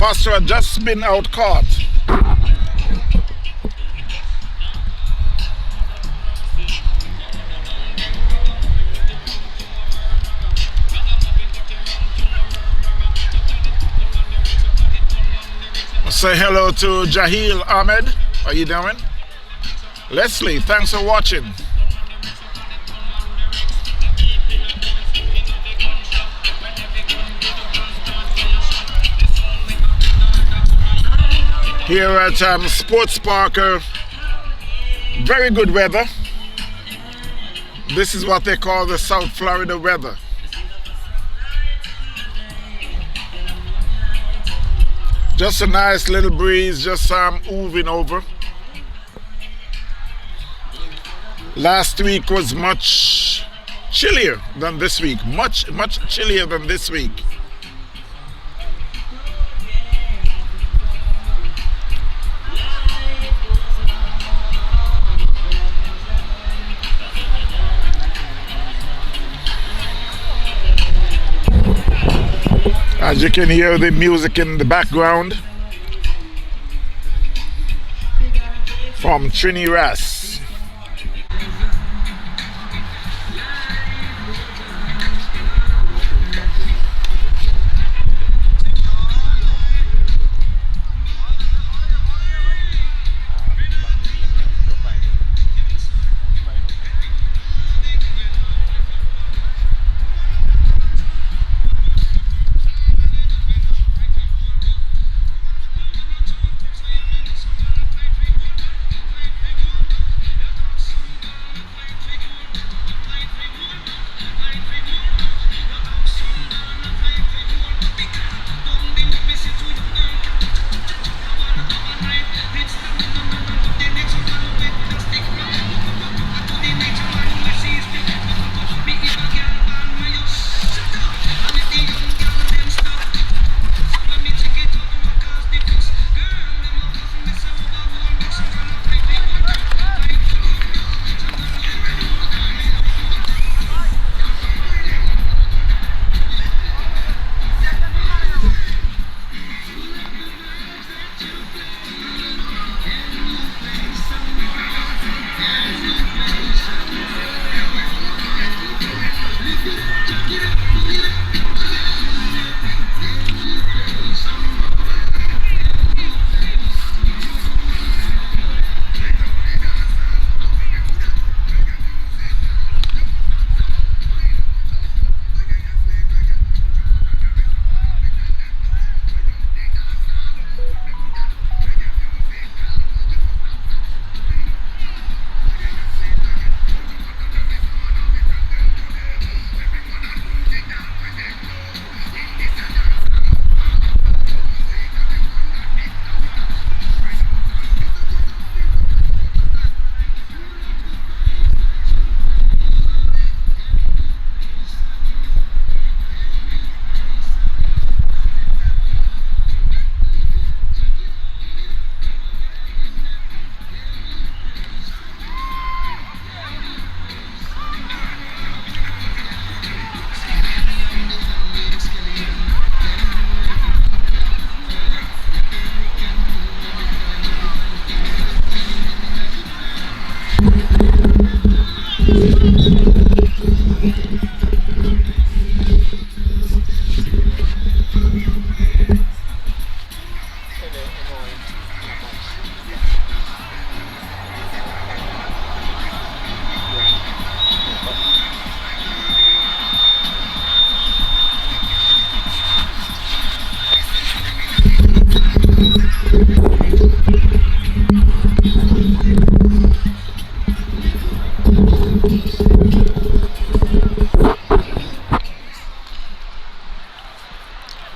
Foster had just been out caught. Say hello to Jahil Ahmed. How you doing? Leslie, thanks for watching. Here at Sports Parker, very good weather. This is what they call the South Florida weather. Just a nice little breeze, just moving over. Last week was much chillier than this week. Much chillier than this week. As you can hear the music in the background from Trini Ras.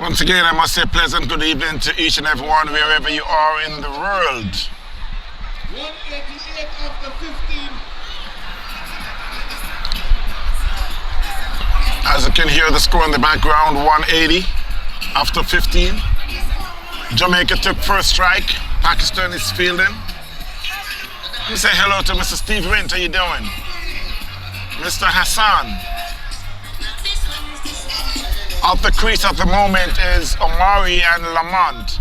Once again, I must say pleasant good evening to each and everyone wherever you are in the world. 188 after 15. As you can hear the score in the background, 180 after 15. Jamaica took first strike. Pakistan is fielding. Let me say hello to Mr. Steve Rint. How you doing? Mr. Hassan. Off the crease at the moment is Omari and Lamont.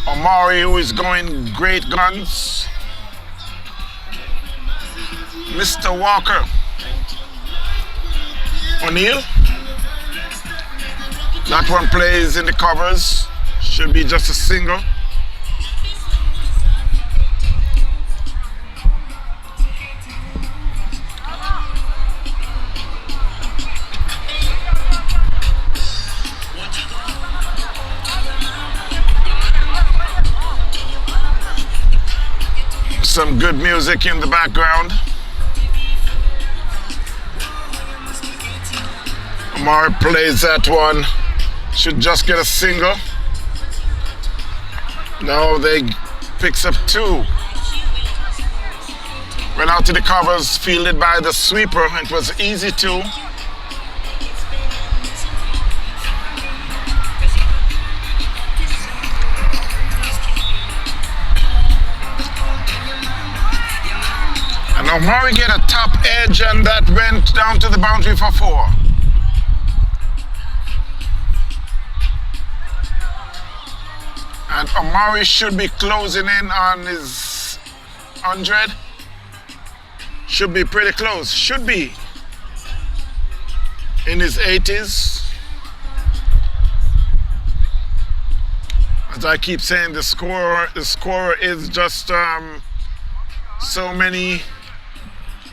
Omari, who is going great guns. Mr. Walker. O'Neal. That one plays in the covers. Should be just a single. Some good music in the background. Omar plays that one. Should just get a single. No, they picks up two. Went out to the covers, fielded by the sweeper. It was easy two. And Omari get a top edge, and that went down to the boundary for four. And Omari should be closing in on his 100. Should be pretty close. Should be in his 80s. As I keep saying, the score is just so many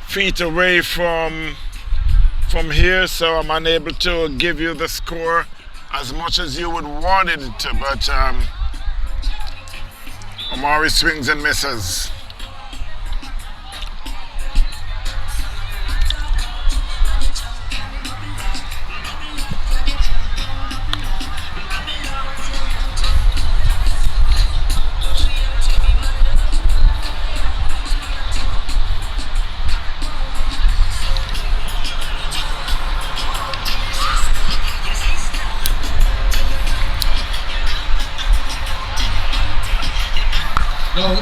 feet away from here, so I'm unable to give you the score as much as you would want it to, but Omari swings and misses. Now,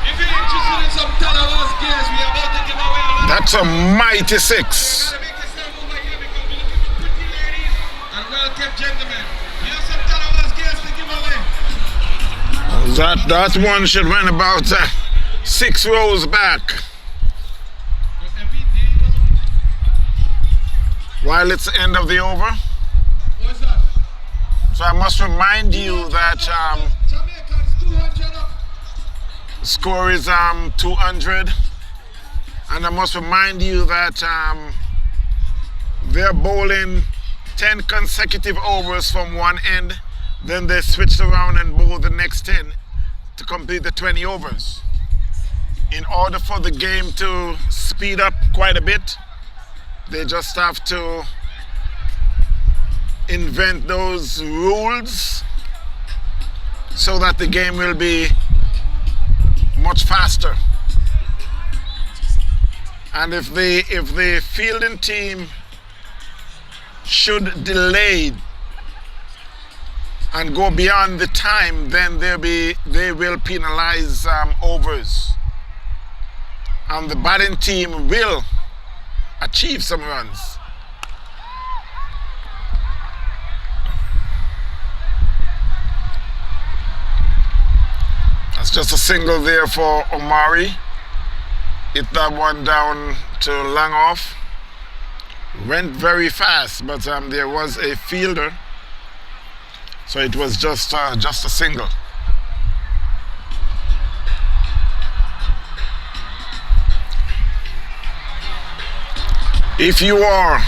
if you're interested in some Talawas gears, we are about to give away a lot. That's a mighty six. Gotta make yourself over here because we're looking for pretty ladies and well-kept gentlemen. We have some Talawas gears to give away. That one should run about 6 rows back. While it's the end of the over. What's that? So I must remind you that Jamaicans 200 up. the score is 200. And I must remind you that they're bowling 10 consecutive overs from one end. Then they switched around and bowl the next 10 to complete the 20 overs. In order for the game to speed up quite a bit, they just have to invent those rules so that the game will be much faster. And if the fielding team should delay and go beyond the time, then they will penalize overs. And the batting team will achieve some runs. That's just a single there for Omari. Hit that one down to long off. Went very fast, but there was a fielder, so it was just a single. If you are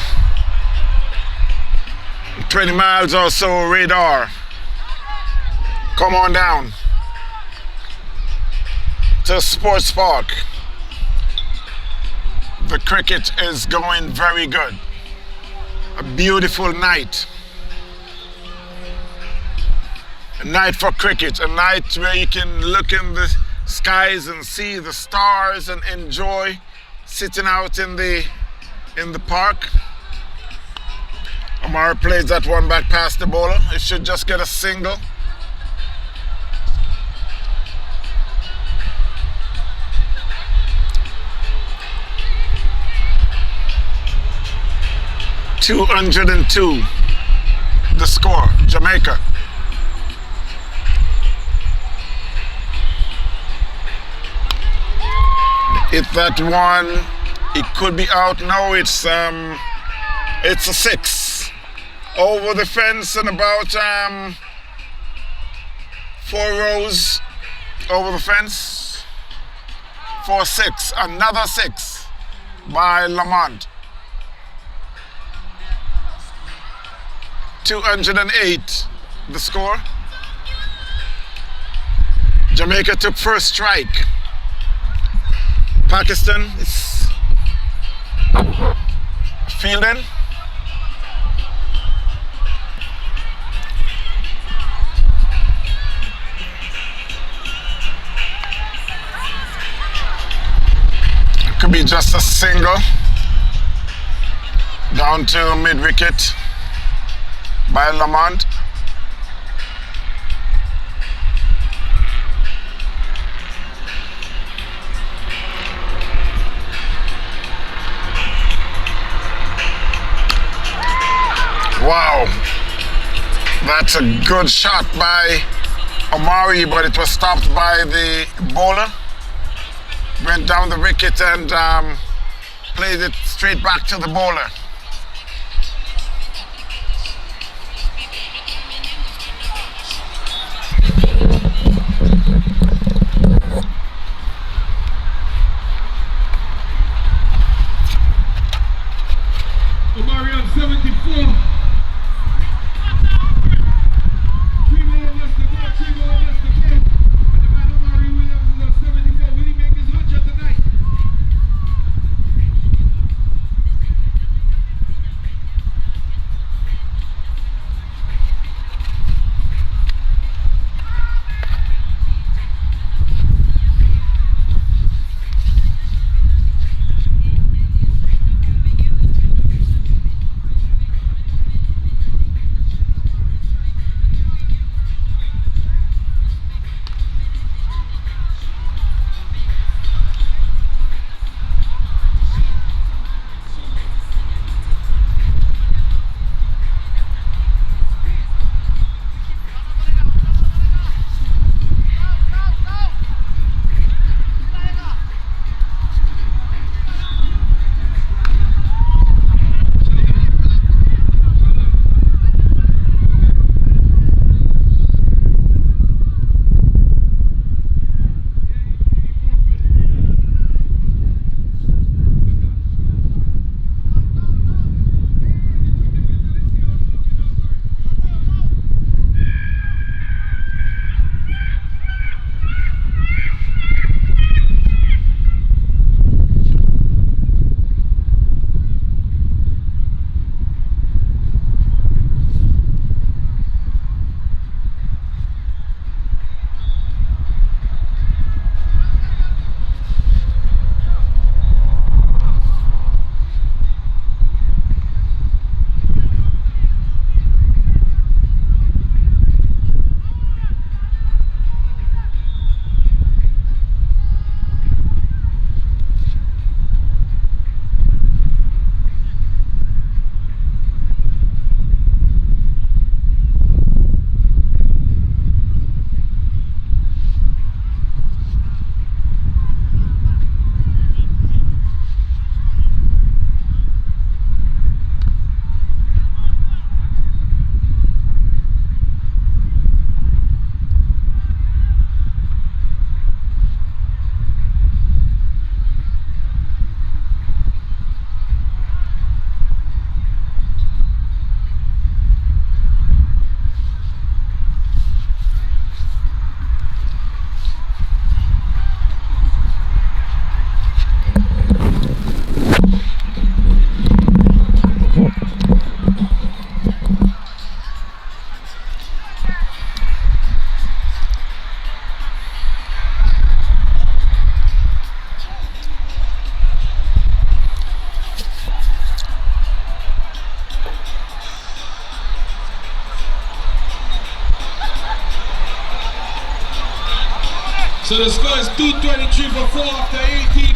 20 miles or so radar, come on down to Sports Park. The cricket is going very good. A beautiful night. A night for cricket, a night where you can look in the skies and see the stars and enjoy sitting out in the park. Omar plays that one back past the bowler. It should just get a single. 202. The score, Jamaica. Hit that one. It could be out. No, it's a 6. Over the fence and about 4 rows over the fence. 4-6. Another 6 by Lamont. 208. The score. Jamaica took first strike. Pakistan is fielding. It could be just a single down to mid-wicket by Lamont. Wow, that's a good shot by Omari, but it was stopped by the bowler. Went down the wicket and played it straight back to the bowler. Omari on 74. So the score is 223 for 4 after 18.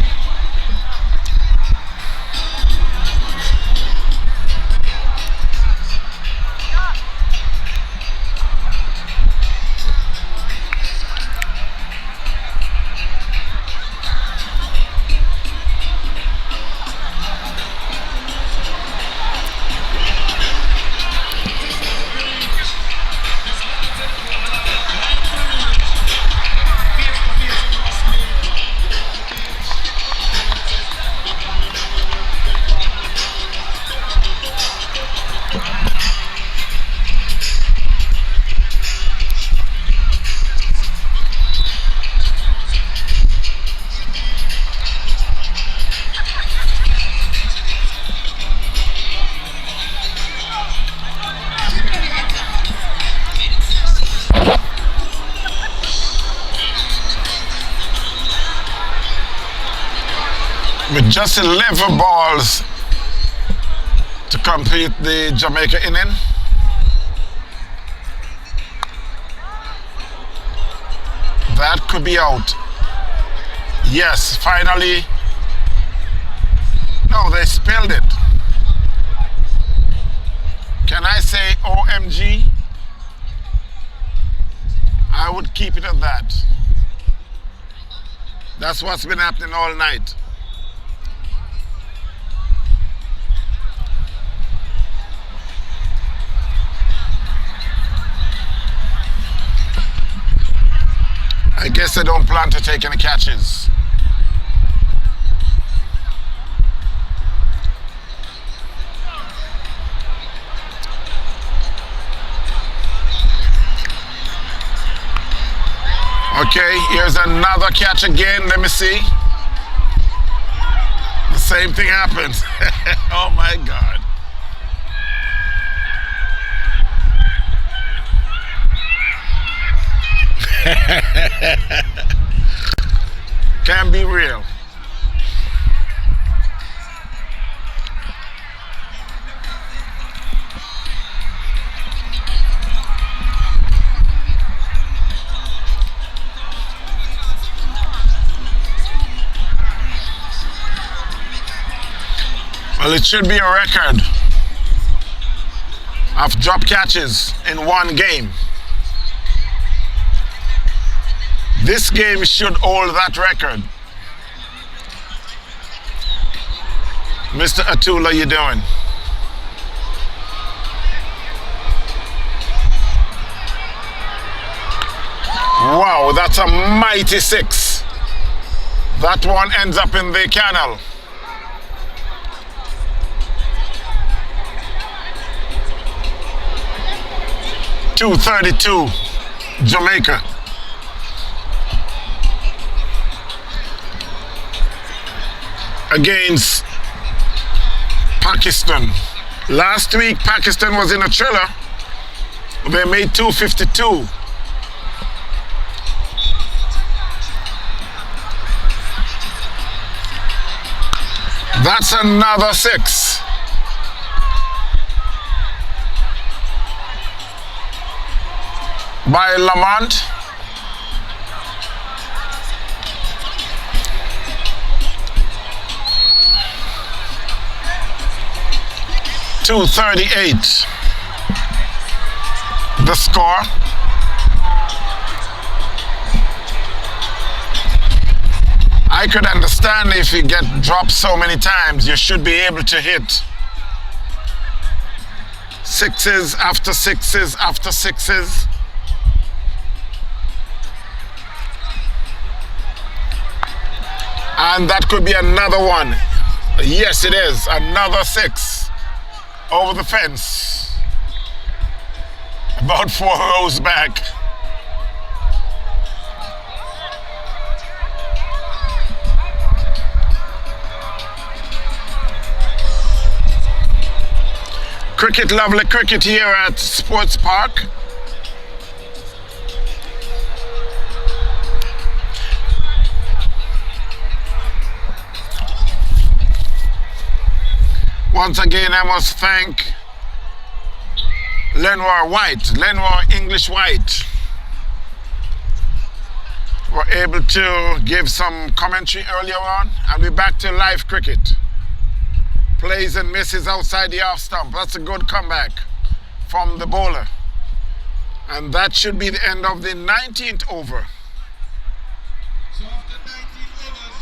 with just 11 balls to complete the Jamaica inning. That could be out. Yes, finally. No, they spilled it. Can I say OMG? I would keep it at that. That's what's been happening all night. I guess they don't plan to take any catches. Okay, here's another catch again. Let me see. The same thing happens. Oh my God. Can't be real. Well, it should be a record of drop catches in one game. This game should hold that record. Mr. Atula, you doing? Wow, that's a mighty six. That one ends up in the canal. .232, Jamaica. Against Pakistan. Last week, Pakistan was in a thriller. They made 252. That's another six. By Lamont. .238. The score. I could understand if you get dropped so many times, you should be able to hit sixes after sixes after sixes. And that could be another one. Yes, it is. Another six over the fence. About 4 rows back. Cricket, lovely cricket here at Sports Park. Once again, I must thank Lenoir White, Lenoir English White. We're able to give some commentary earlier on, and we're back to live cricket. Plays and misses outside the off stump. That's a good comeback from the bowler. And that should be the end of the 19th over. So after 19 overs,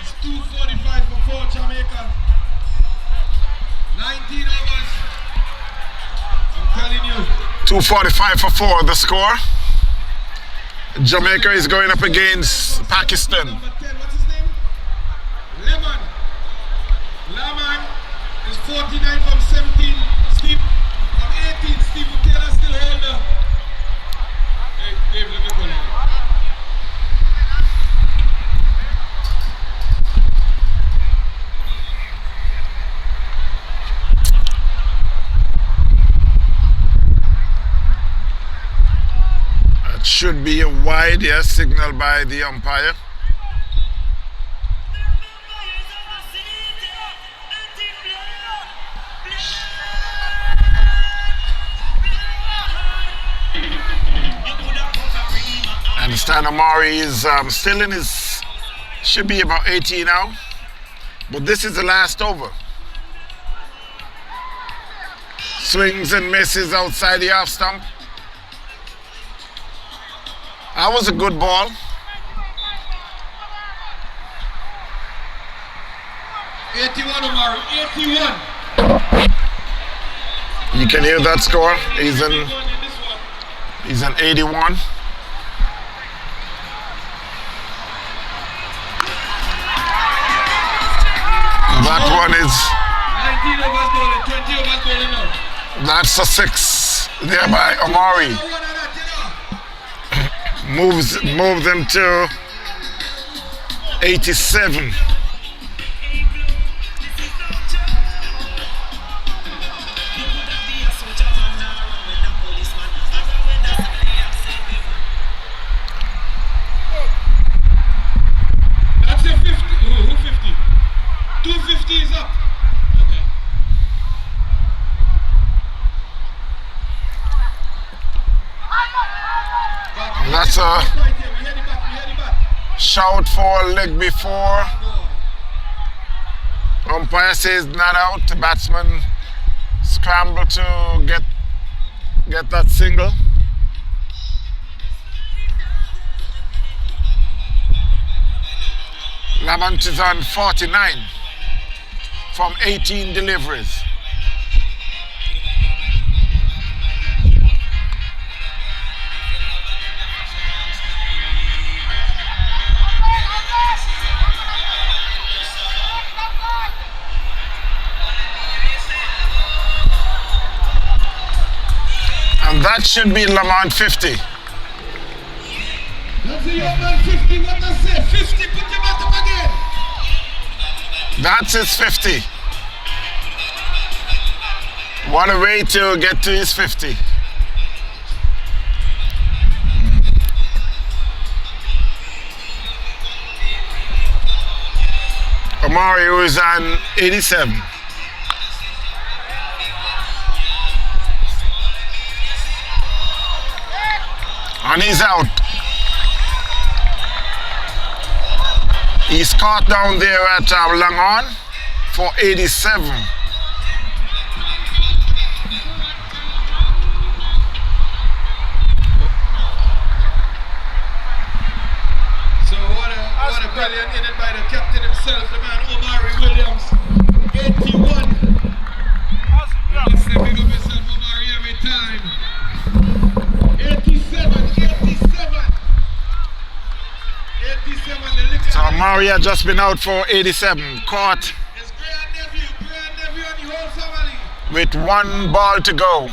it's 245 for 4 Jamaica. 19 overs. I'm telling you. 245 for 4, the score. Jamaica is going up against Pakistan. Number 10, what's his name? Lemon. Lemon is 49 from 17. Steve from 18. Steve Taylor still holder. Hey, Dave, let me go now. That should be a wide, yes, signal by the umpire. I understand Amari is still in his, should be about 80 now. But this is the last over. Swings and misses outside the half stump. That was a good ball. $81, Omar, $81. You can hear that score. He's an 81. That one is. 19 overs bowling, 20 overs bowling now. That's a 6 there by Amari. Move them to 87. That's a 50. Who 50? 250 is up. Okay. That's a shout for leg before. Umpire says not out. The batsman scramble to get that single. Lamont is on 49 from 18 deliveries. And that should be Lamont 50. That's a young man 50, what does say? 50, put your bottom again. That's his 50. What a way to get to his 50. Amari is on 87. And he's out. He's caught down there at long on for 87. So what a brilliant inning by the captain himself, the man Omari Williams. 81. You must say big up yourself, Omari, every time. 87. 87, the liquor. So Amari had just been out for 87. Caught His grandnephew and the whole family. with 1 ball to go.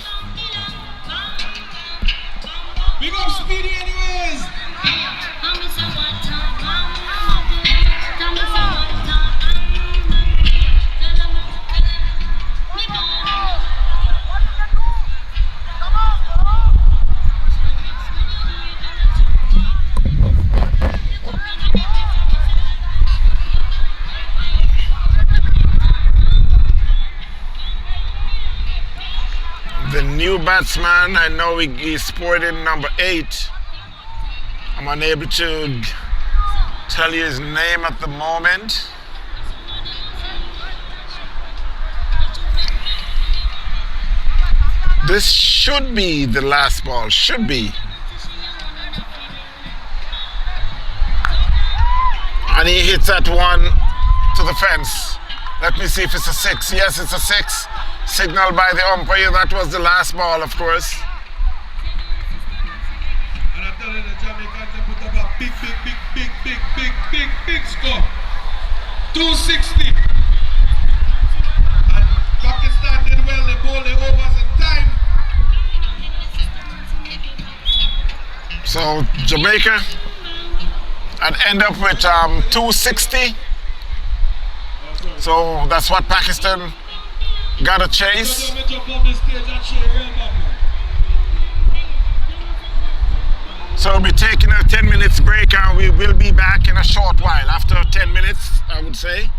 Big up Speedy anyways. The new batsman, I know he's sporting number 8. I'm unable to tell you his name at the moment. This should be the last ball, should be. And he hits that one to the fence. Let me see if it's a 6. Yes, it's a 6. Signaled by the umpire. That was the last ball, of course. And I'm telling the Jamaicans to put up a big score. 260. And Pakistan did well, they bowled the overs in time. So Jamaica and end up with 260. So that's what Pakistan got a chase. So we'll be taking a 10 minutes break and we will be back in a short while. After 10 minutes, I would say.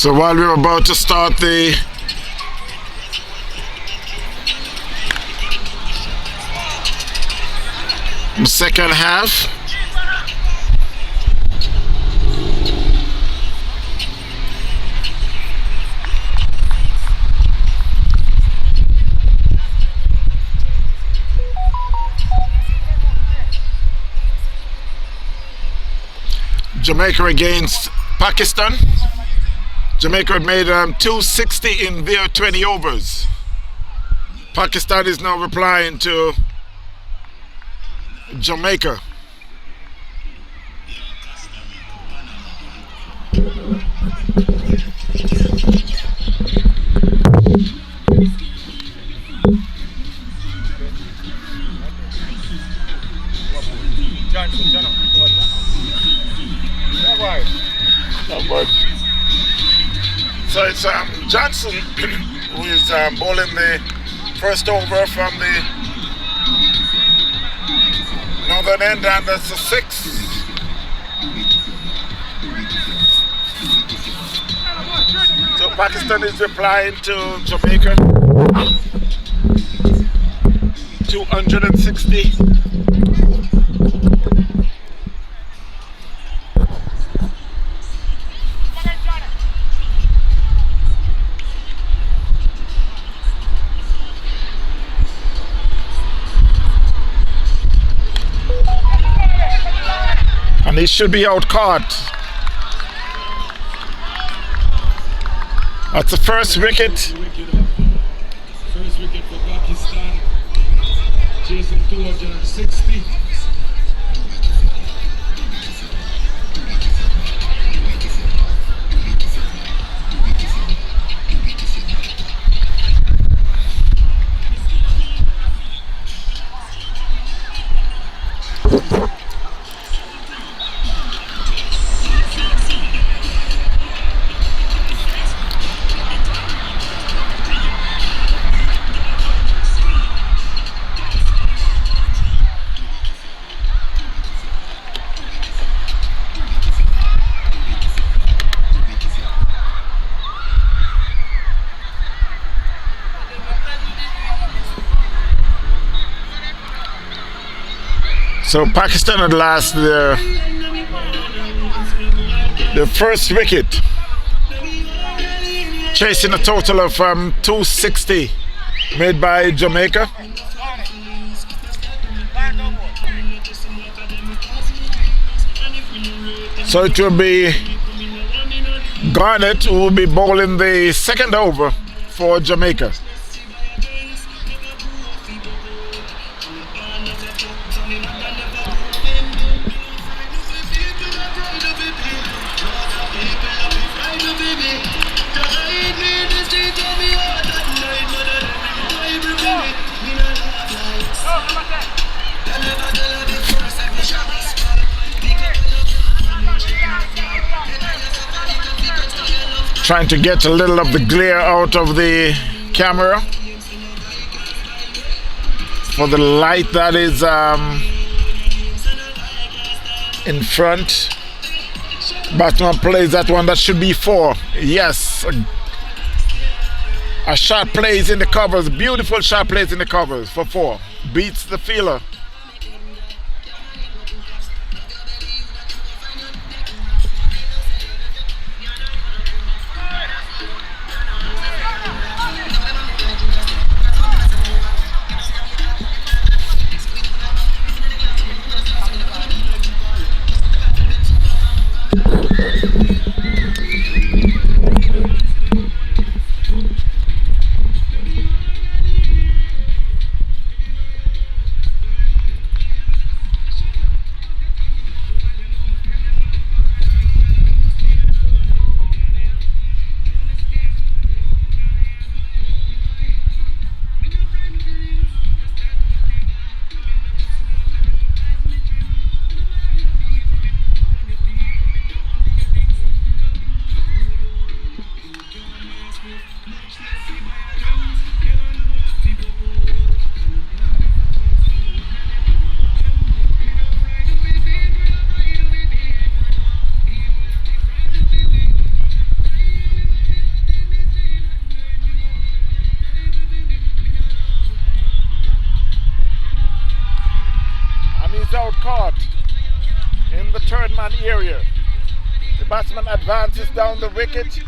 So while we're about to start the second half, Jamaica against Pakistan. Jamaica had made 260 in their 20 overs. Pakistan is now replying to Jamaica. So it's Johnson who is bowling the first over from the northern end, and that's a 6. So Pakistan is replying to Jamaica. 260. And he should be out caught. That's the first wicket. First wicket for Pakistan. Chasing 260. So Pakistan had lost their first wicket, chasing a total of 260 made by Jamaica. So it will be Garnett who will be bowling the second over for Jamaica. Trying to get a little of the glare out of the camera for the light that is in front. Batsman plays that one, that should be 4. Yes, a shot plays in the covers, beautiful shot plays in the covers for 4. Beats the fielder. is out caught in the third man area. The batsman advances down the wicket.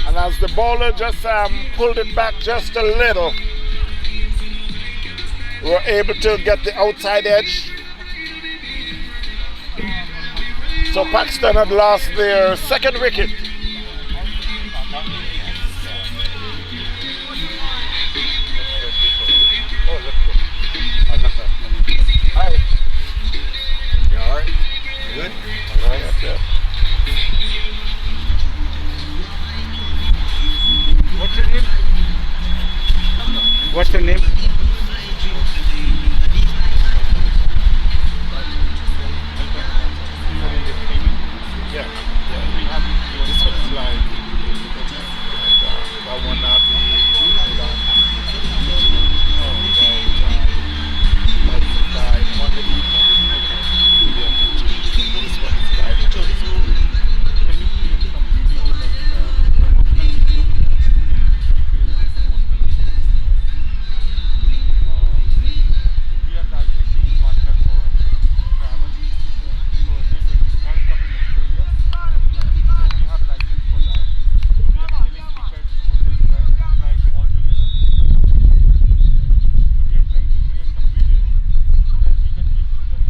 And as the bowler just pulled it back just a little, we were able to get the outside edge. So Pakistan had lost their second wicket. Hi. You alright? You good? Alright, okay. What's your name? What's your name? Yeah. This one is live. That one not the Monday evening. Yeah. This one is live. Can you create some video like promotional video? We are the ICC partner for travel. So there's a World Cup in Australia. So we have license for that. So we are selling tickets, hotel price all together. So we are trying to create some video so that we can give to them.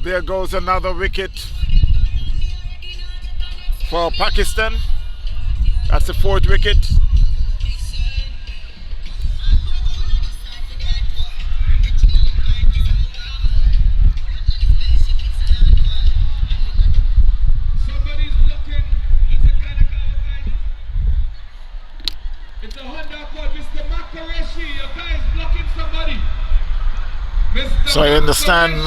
There goes another wicket for Pakistan. That's the fourth wicket. Somebody So I understand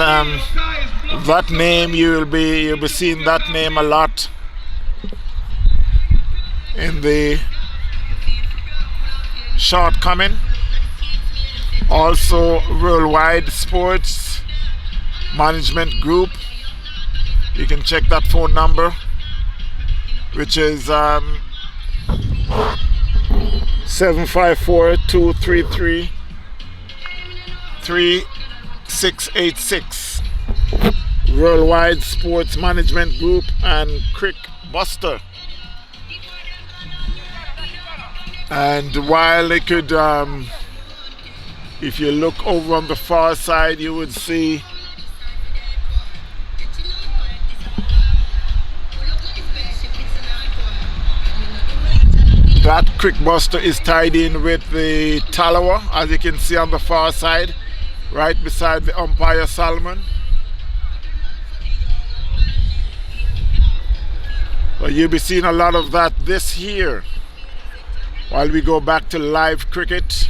that name you'll be seeing that name a lot in the shortcoming. Also, Worldwide Sports Management Group. You can check that phone number, which is 754-233-3686. Worldwide Sports Management Group and Crick Buster. And while they could, if you look over on the far side, you would see that Crick Buster is tied in with the Talawa, as you can see on the far side, right beside the umpire Salmon. But you'll be seeing a lot of that this year while we go back to live cricket.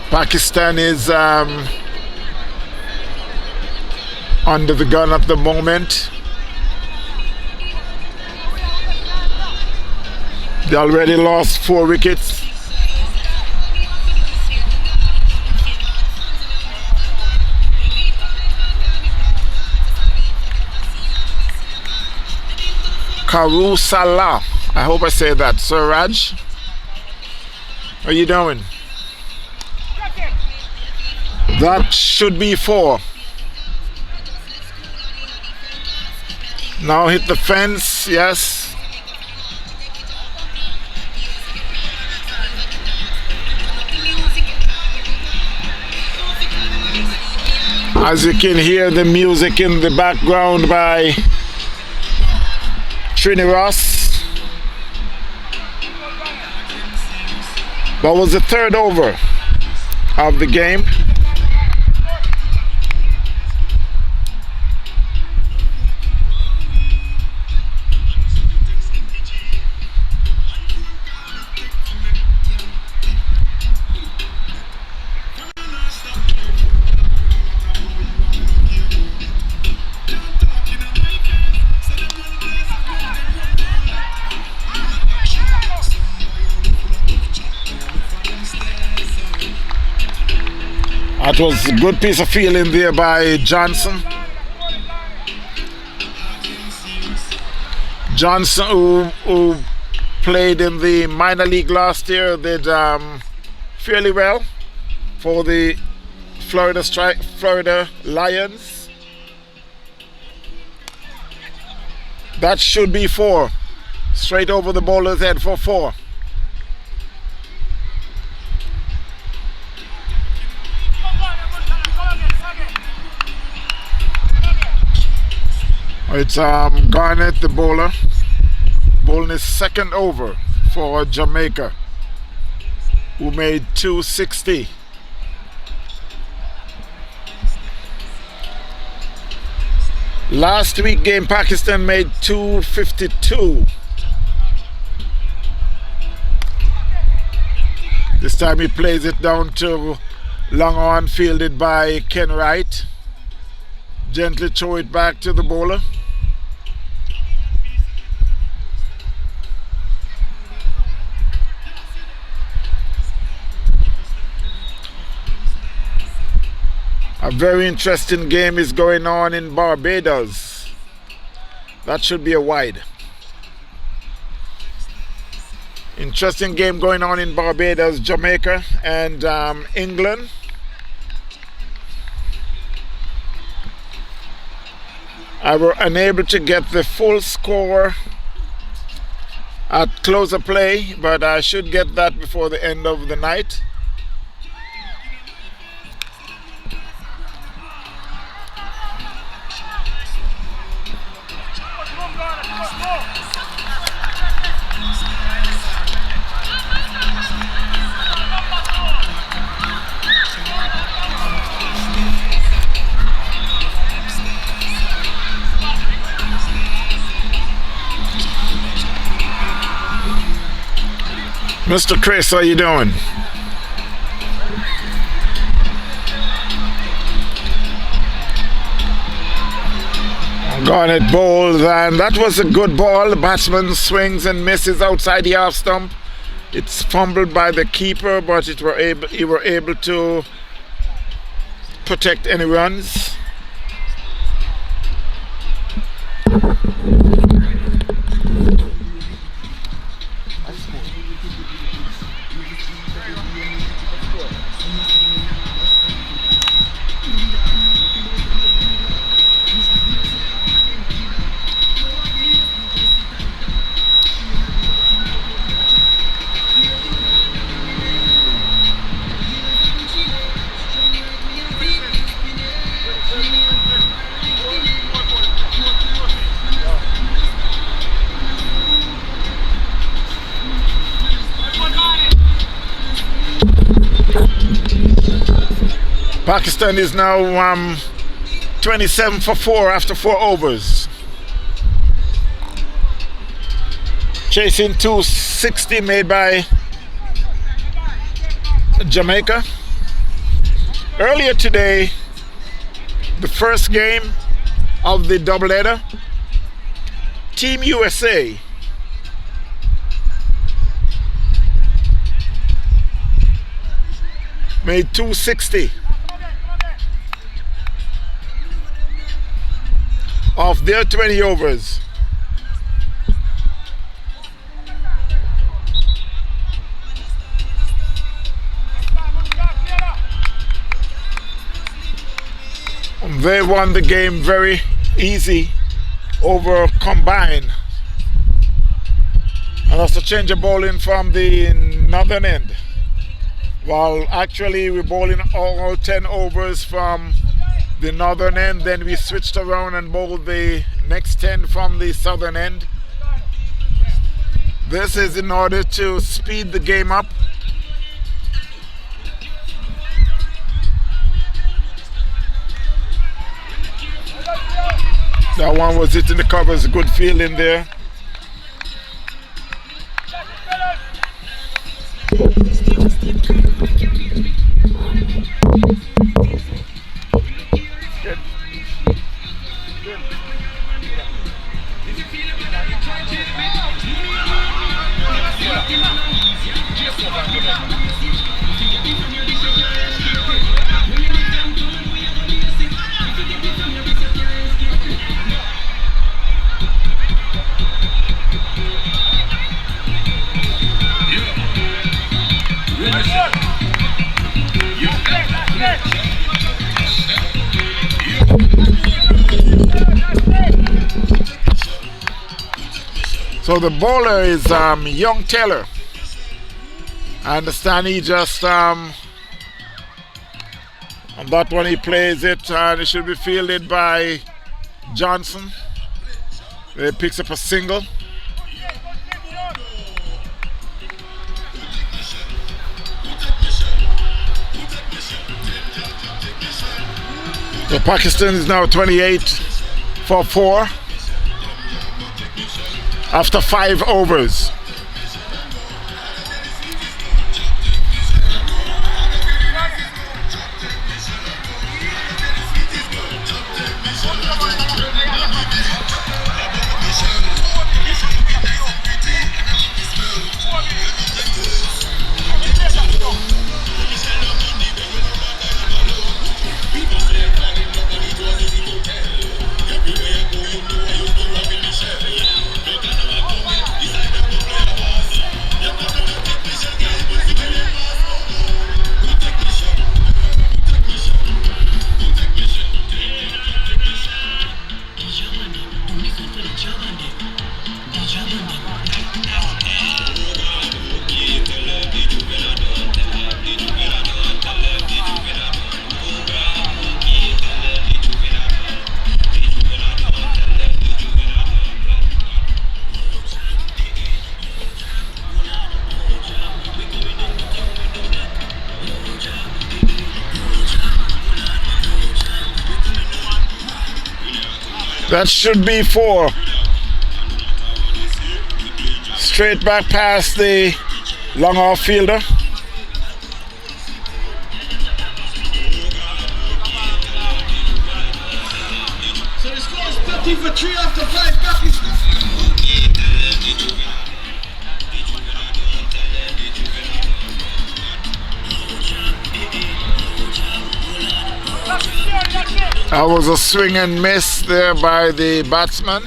Pakistan is under the gun at the moment. They already lost 4 wickets. Karu Salah. I hope I say that. Sir Raj, how are you doing? That should be 4. Now hit the fence, yes. As you can hear the music in the background by Trini Ross. That was the 3rd over of the game. That was a good piece of fielding there by Johnson. Johnson, who played in the minor league last year, did fairly well for the Florida Lions. That should be 4. Straight over the bowler's head for 4. It's Garnett, the bowler, bowling his 2nd over for Jamaica, who made 260. Last week game, Pakistan made 252. This time he plays it down to long on, fielded by Ken Wright. Gently throw it back to the bowler. A very interesting game is going on in Barbados. That should be a wide. Interesting game going on in Barbados, Jamaica, and England. I were unable to get the full score at close of play, but I should get that before the end of the night. Mr. Chris, how you doing? Garnet bowls, and that was a good ball. The batsman swings and misses outside the half stump. It's fumbled by the keeper, but he were able to protect any runs. Pakistan is now 27 for 4 after 4 overs. Chasing 260 made by Jamaica. Earlier today, the first game of the doubleheader, Team USA made 260 of their 20 overs. They won the game very easy over combined. And that's a change of bowling from the northern end. While actually we're bowling all 10 overs from the northern end, then we switched around and bowled the next 10 from the southern end. This is in order to speed the game up. That one was hitting the covers, good fielding there. So the bowler is Young Taylor. I understand he just on that one he plays it, and it should be fielded by Johnson. He picks up a single. So Pakistan is now 28 for 4 after 5 overs. That should be 4. Straight back past the Long off fielder. So the score is 30 for 3 after 5 Pakistan. That was a swing and miss there by the batsman.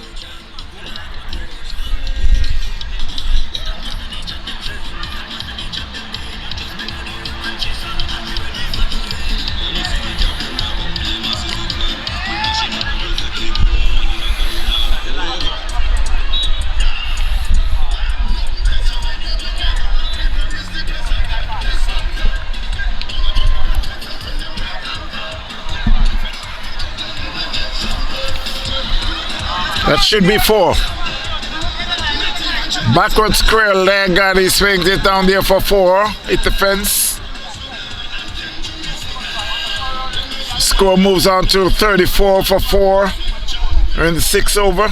That should be 4. Backward square leg and he swings it down there for 4. Hit the fence. Score moves on to 34 for 4. We're in the 6th over.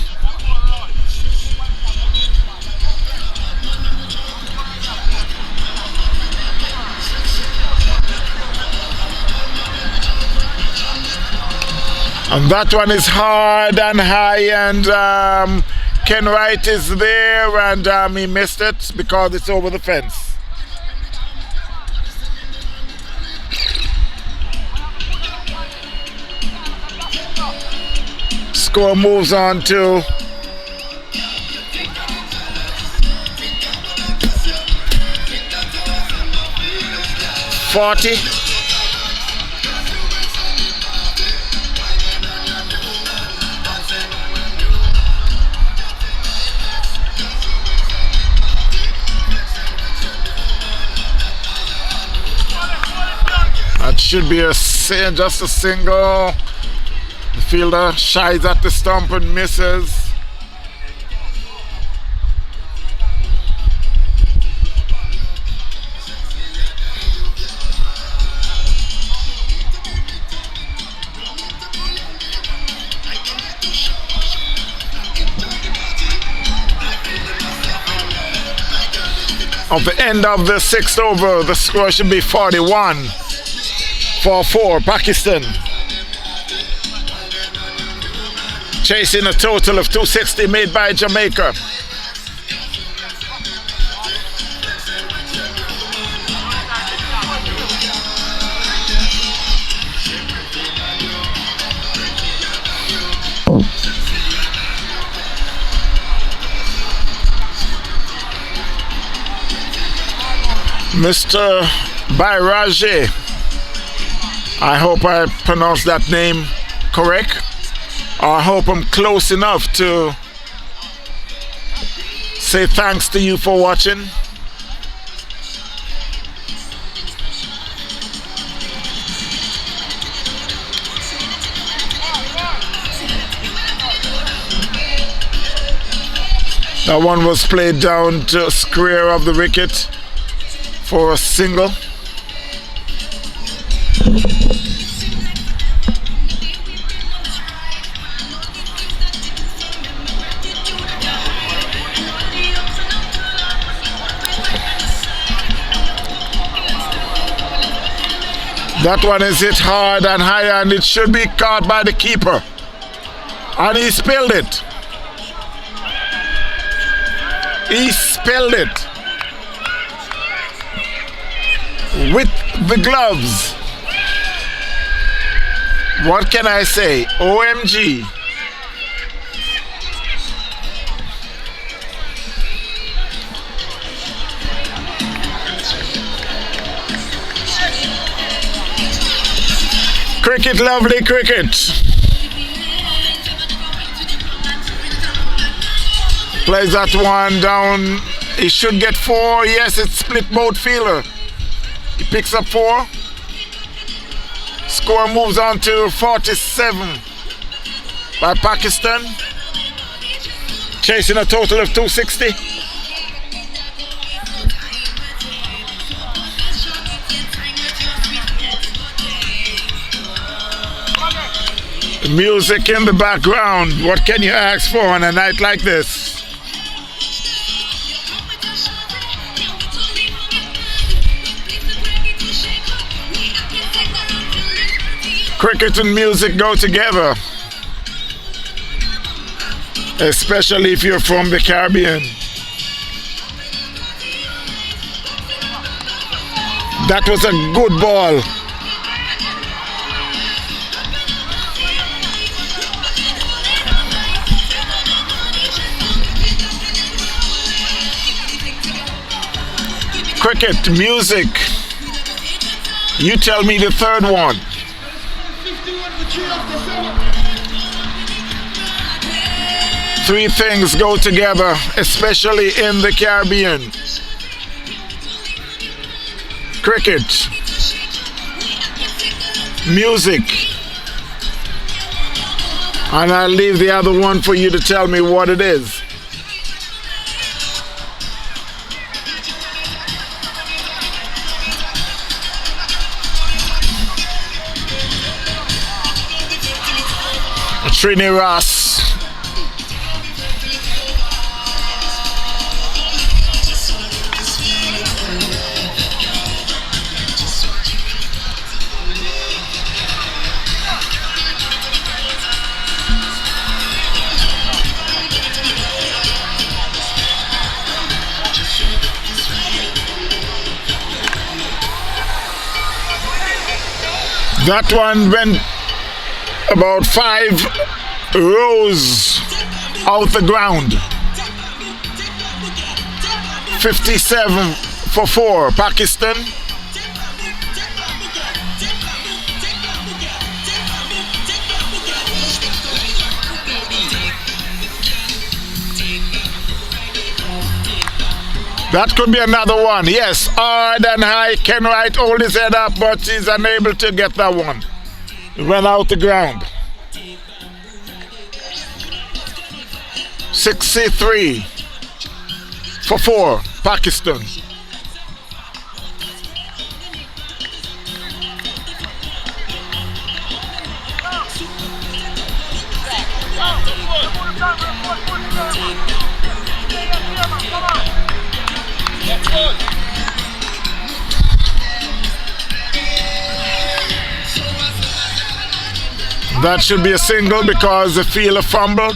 And that one is hard and high, and Ken Wright is there, and he missed it because it's over the fence. Score moves on to 40. That should be just a single. The fielder shies at the stump and misses. At the end of the 6th over, the score should be 41 for 4 Pakistan. Chasing a total of 260 made by Jamaica. Mr. Bairaje, I hope I pronounced that name correct. I hope I'm close enough to say thanks to you for watching. That one was played down to square of the wicket for a single. That one is hit hard and high, and it should be caught by the keeper. And he spilled it. He spilled it with the gloves. What can I say? OMG. Cricket, lovely cricket. Plays that one down. He should get 4. Yes, it's split both fielder. He picks up 4. Score moves on to 47 by Pakistan. Chasing a total of 260. Music in the background. What can you ask for on a night like this? Cricket and music go together, especially if you're from the Caribbean. That was a good ball. Cricket, music. You tell me the third one. 51 for 3 after 7. Three things go together, especially in the Caribbean. Cricket, music, and I'll leave the other one for you to tell me what it is. Trini Ross. That one went about 5 rows out the ground. 57 for 4, Pakistan. That could be another one. Yes, hard and high. Ken Wright hold his head up, but he's unable to get that one. It went out the ground. 63 for 4, Pakistan. That should be a single because the fielder fumbled.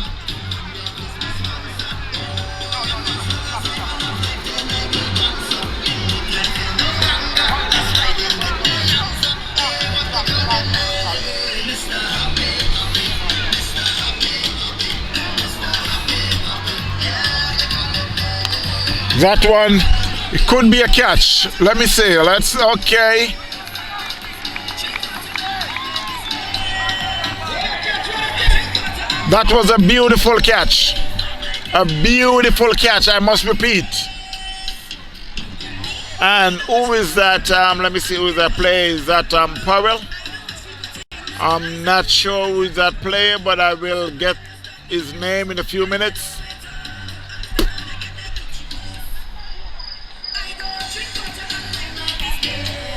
That one, it could be a catch. Let me see. Okay. That was a beautiful catch. A beautiful catch, I must repeat. And who is that? Let me see who is that player. Is that Powell? I'm not sure who is that player, but I will get his name in a few minutes.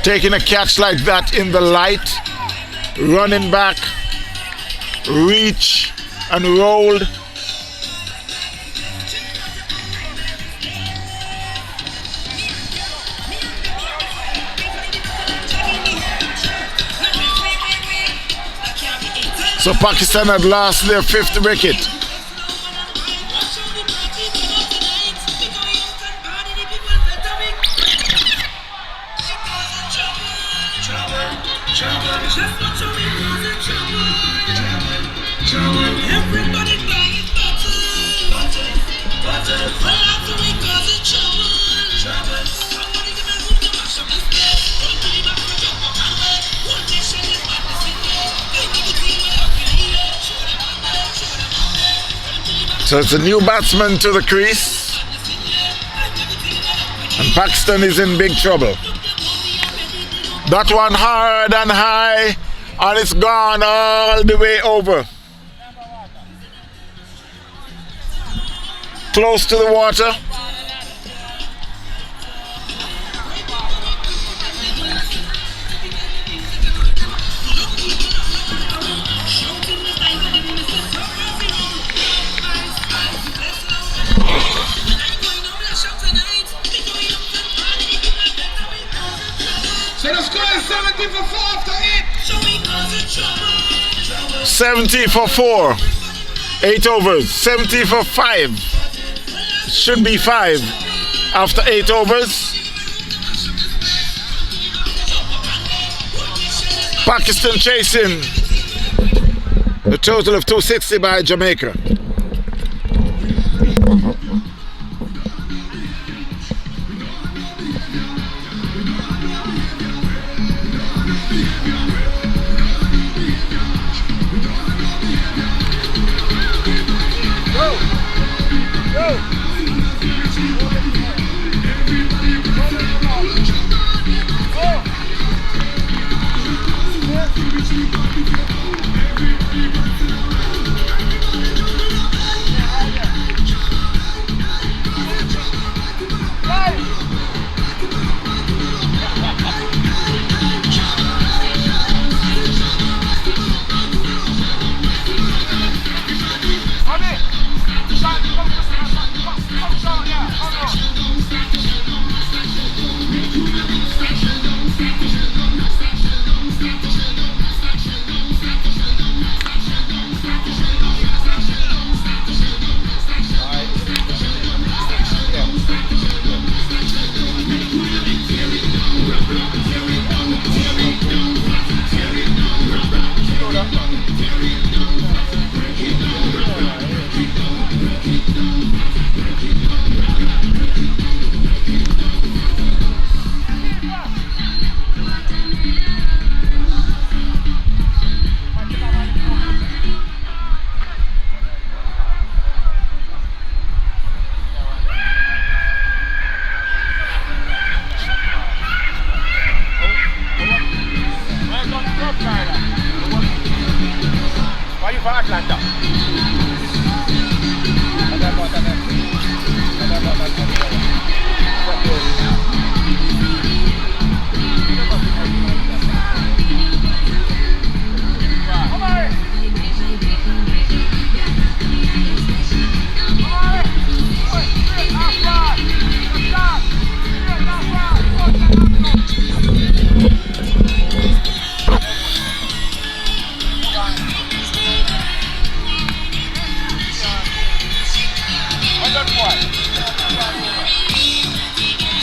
Taking a catch like that in the light, running back, reach and rolled. So Pakistan had lost their 5th wicket. So it's a new batsman to the crease, and Pakistan is in big trouble. That one hard and high, and it's gone all the way over. Close to the water. So the score is 70 for 4 after 8. 70 for 4. 8 overs. 70 for 5. Should be 5 after 8 overs. Pakistan chasing the total of 260 by Jamaica.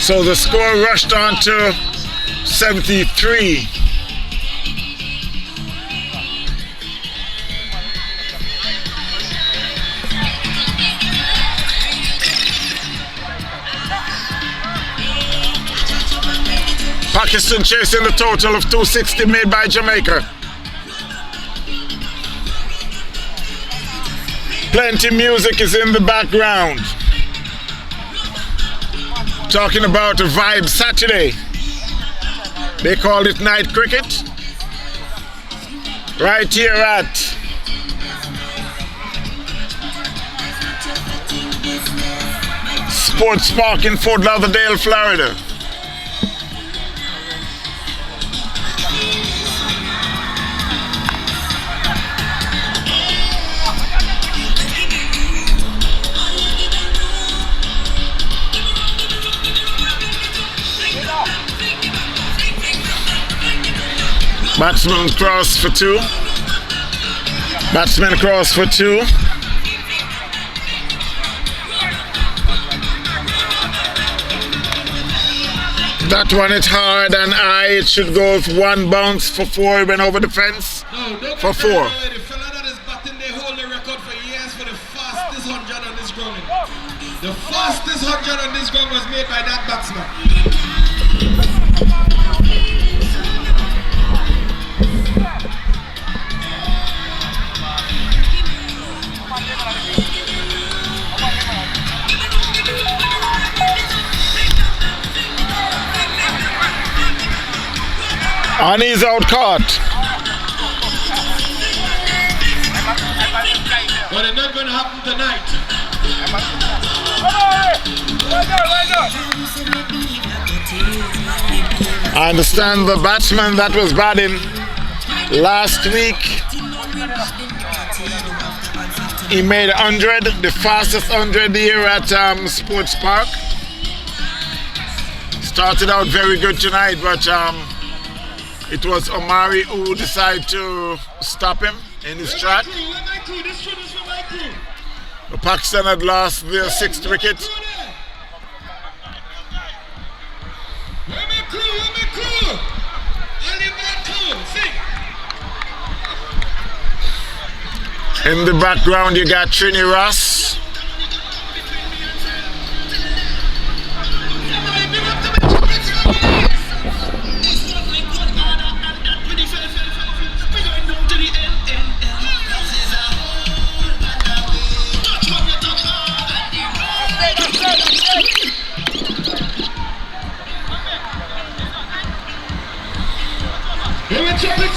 So the score rushed on to 73. Pakistan chasing the total of 260 made by Jamaica. Plenty music is in the background. Talking about a vibe Saturday. They call it night cricket. Right here at Sports Park in Fort Lauderdale, Florida. Batsman cross for 2. Batsman cross for 2. That one is hard and high. It should go with 1 bounce for 4. It went over the fence for 4. The fella that is batting, they hold the record for years for the fastest 100 on this ground. The fastest 100 on this ground was made by that batsman. And he's out caught. But it's not going to happen tonight. I understand the batsman that was batting last week, he made 100, the fastest 100 here at Sports Park. Started out very good tonight, but it was Omari who decided to stop him. in his track. Pakistan had lost their 6th wicket. In the background you got Trini Ross.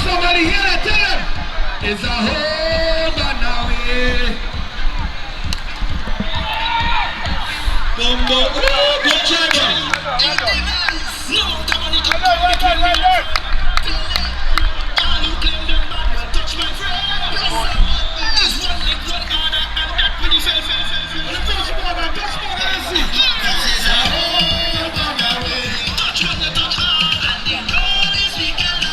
Somebody here, tell him it's a whole man now, yeah. Bumbo, oh, good job. No, the money come from the king. All who claim them bad will touch my friend. It's one leg, one order, and that pretty fair. When I touch more, I see. It's a whole man now, yeah. Touch one, you touch hard, and the road is weak and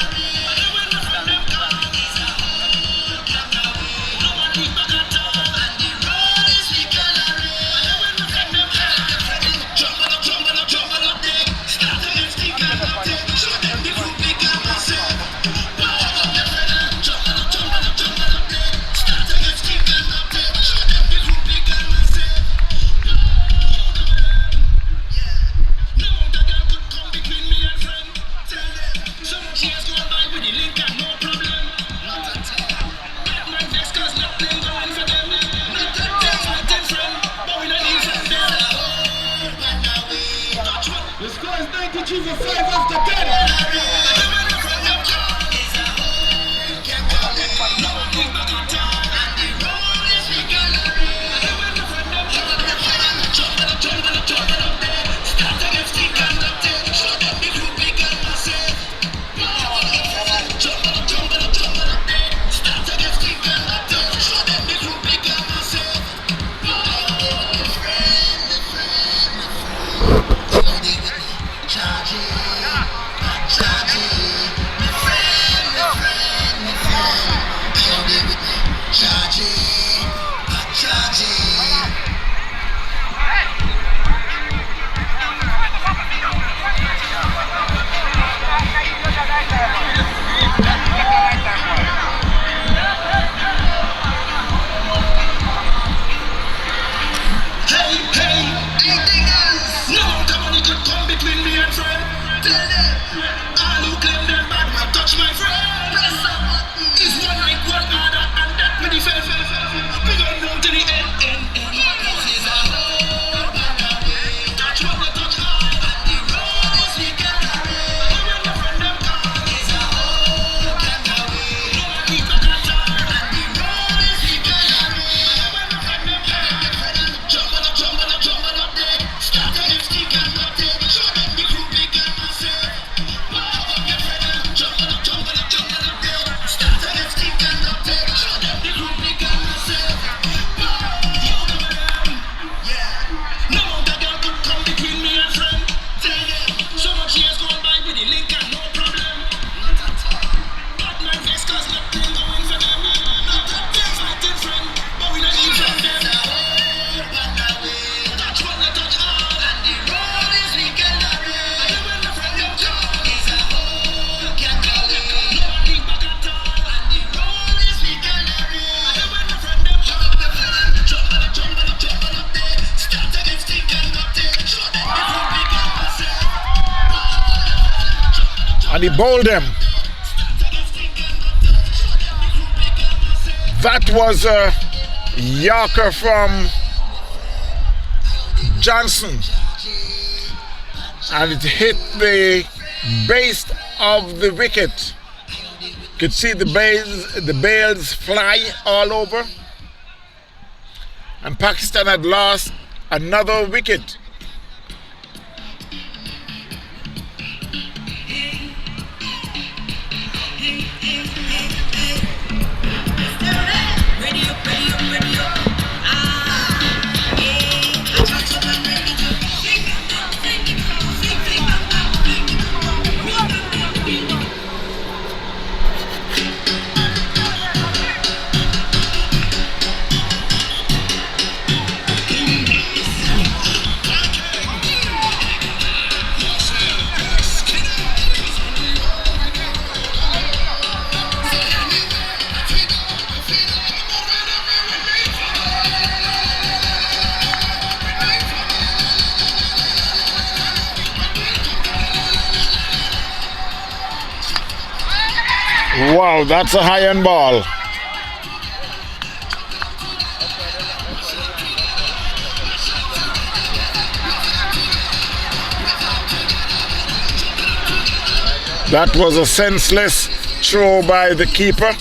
and he bowled them. That was a Yorker from Johnson, and it hit the base of the wicket. You could see the bails fly all over, and Pakistan had lost another wicket. Wow, that's a high-end ball. That was a senseless throw by the keeper.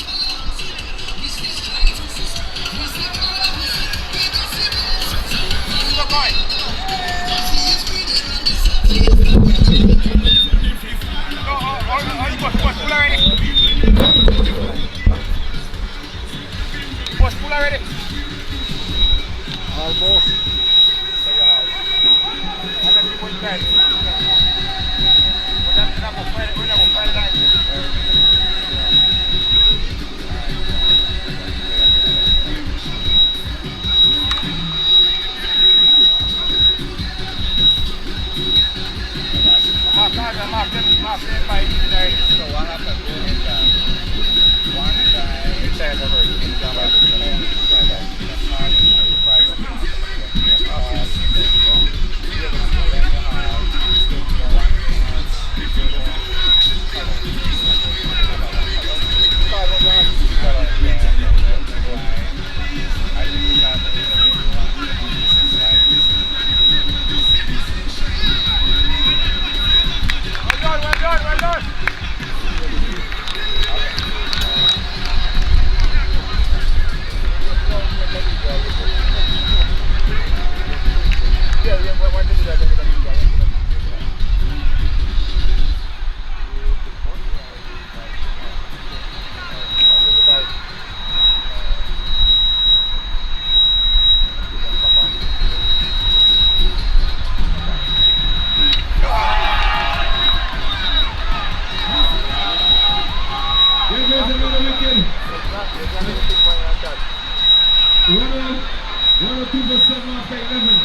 There goes another wicket. 102 for 7 after 11.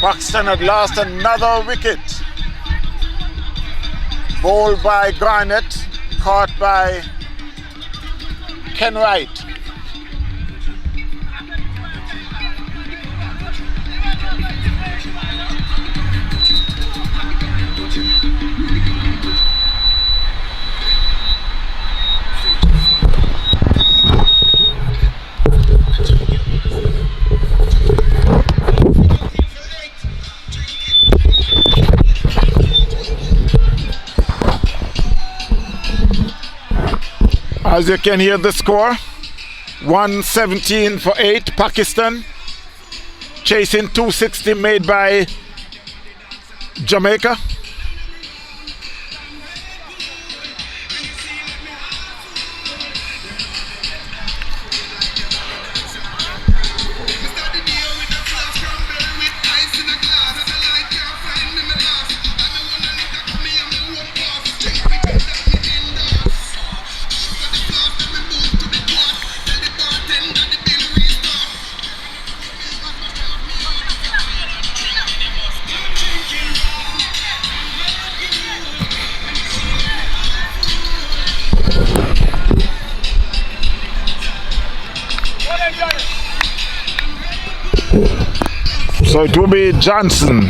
Pakistan had lost another wicket. Bowled by Garnett, caught by Ken Wright. As you can hear the score, 117 for 8, Pakistan. Chasing 260 made by Jamaica. So it will be Johnson.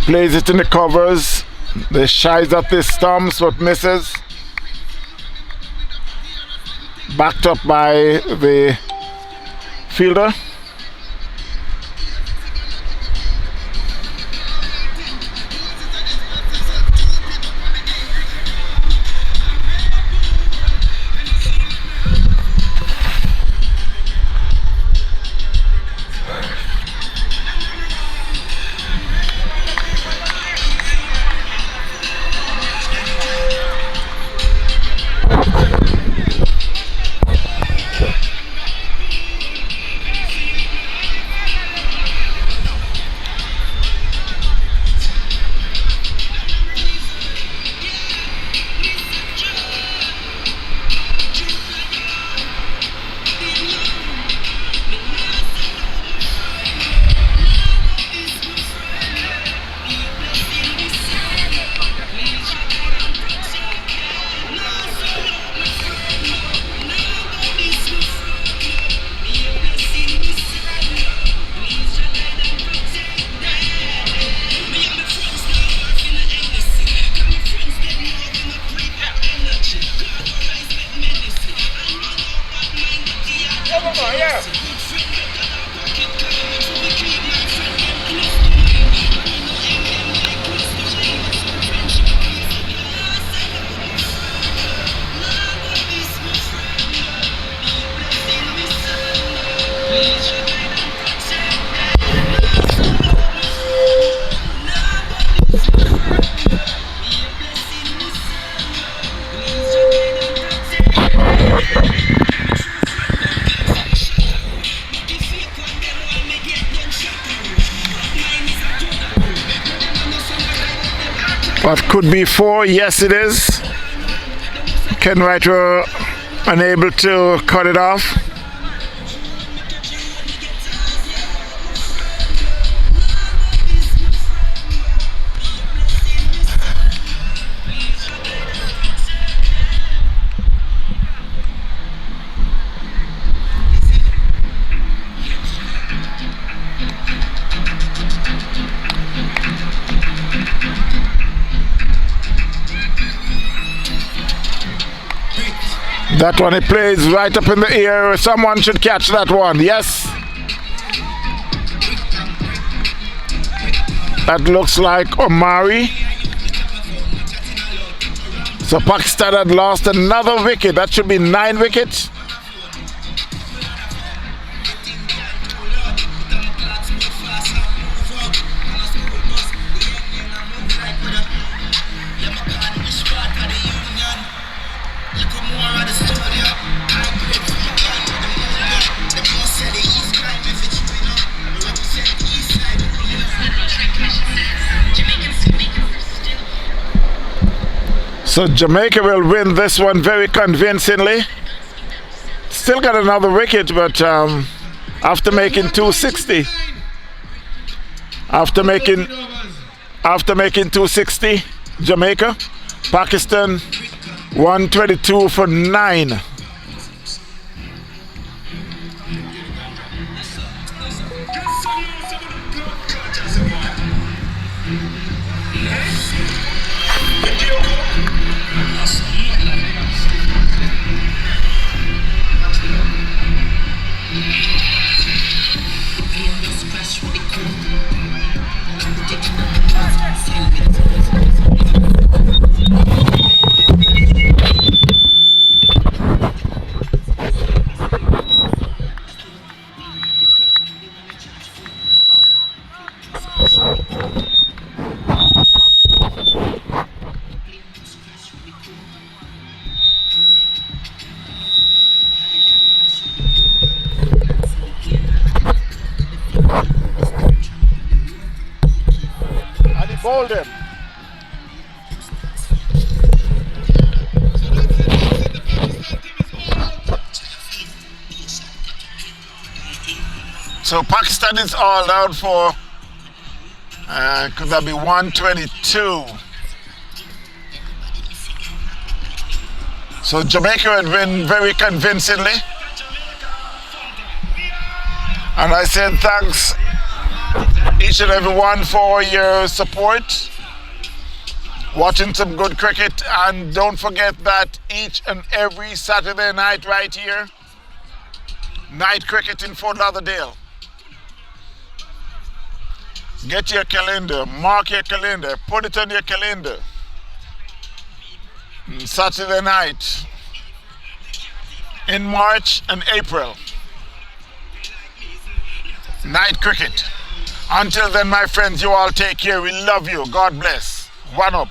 Plays it in the covers. They shies at the stumps but misses. Backed up by the fielder. What could be 4? Yes, it is. Ken Wright were unable to cut it off. That one, it plays right up in the air. Someone should catch that one. Yes. That looks like Omari. So Pakistan had lost another wicket. That should be 9 wickets. So Jamaica will win this one very convincingly. still got another wicket, but after making 260, after making 260, Jamaica, Pakistan 122 for 9. And he bowled him. So Pakistan is all out for, could that be 122? So Jamaica had win very convincingly. And I said thanks each and every one for your support, watching some good cricket, and don't forget that each and every Saturday night right here, night cricket in Fort Lauderdale. Get your calendar, mark your calendar, put it on your calendar. Saturday night in March and April. Night cricket. Until then, my friends, you all take care. We love you. God bless. One up.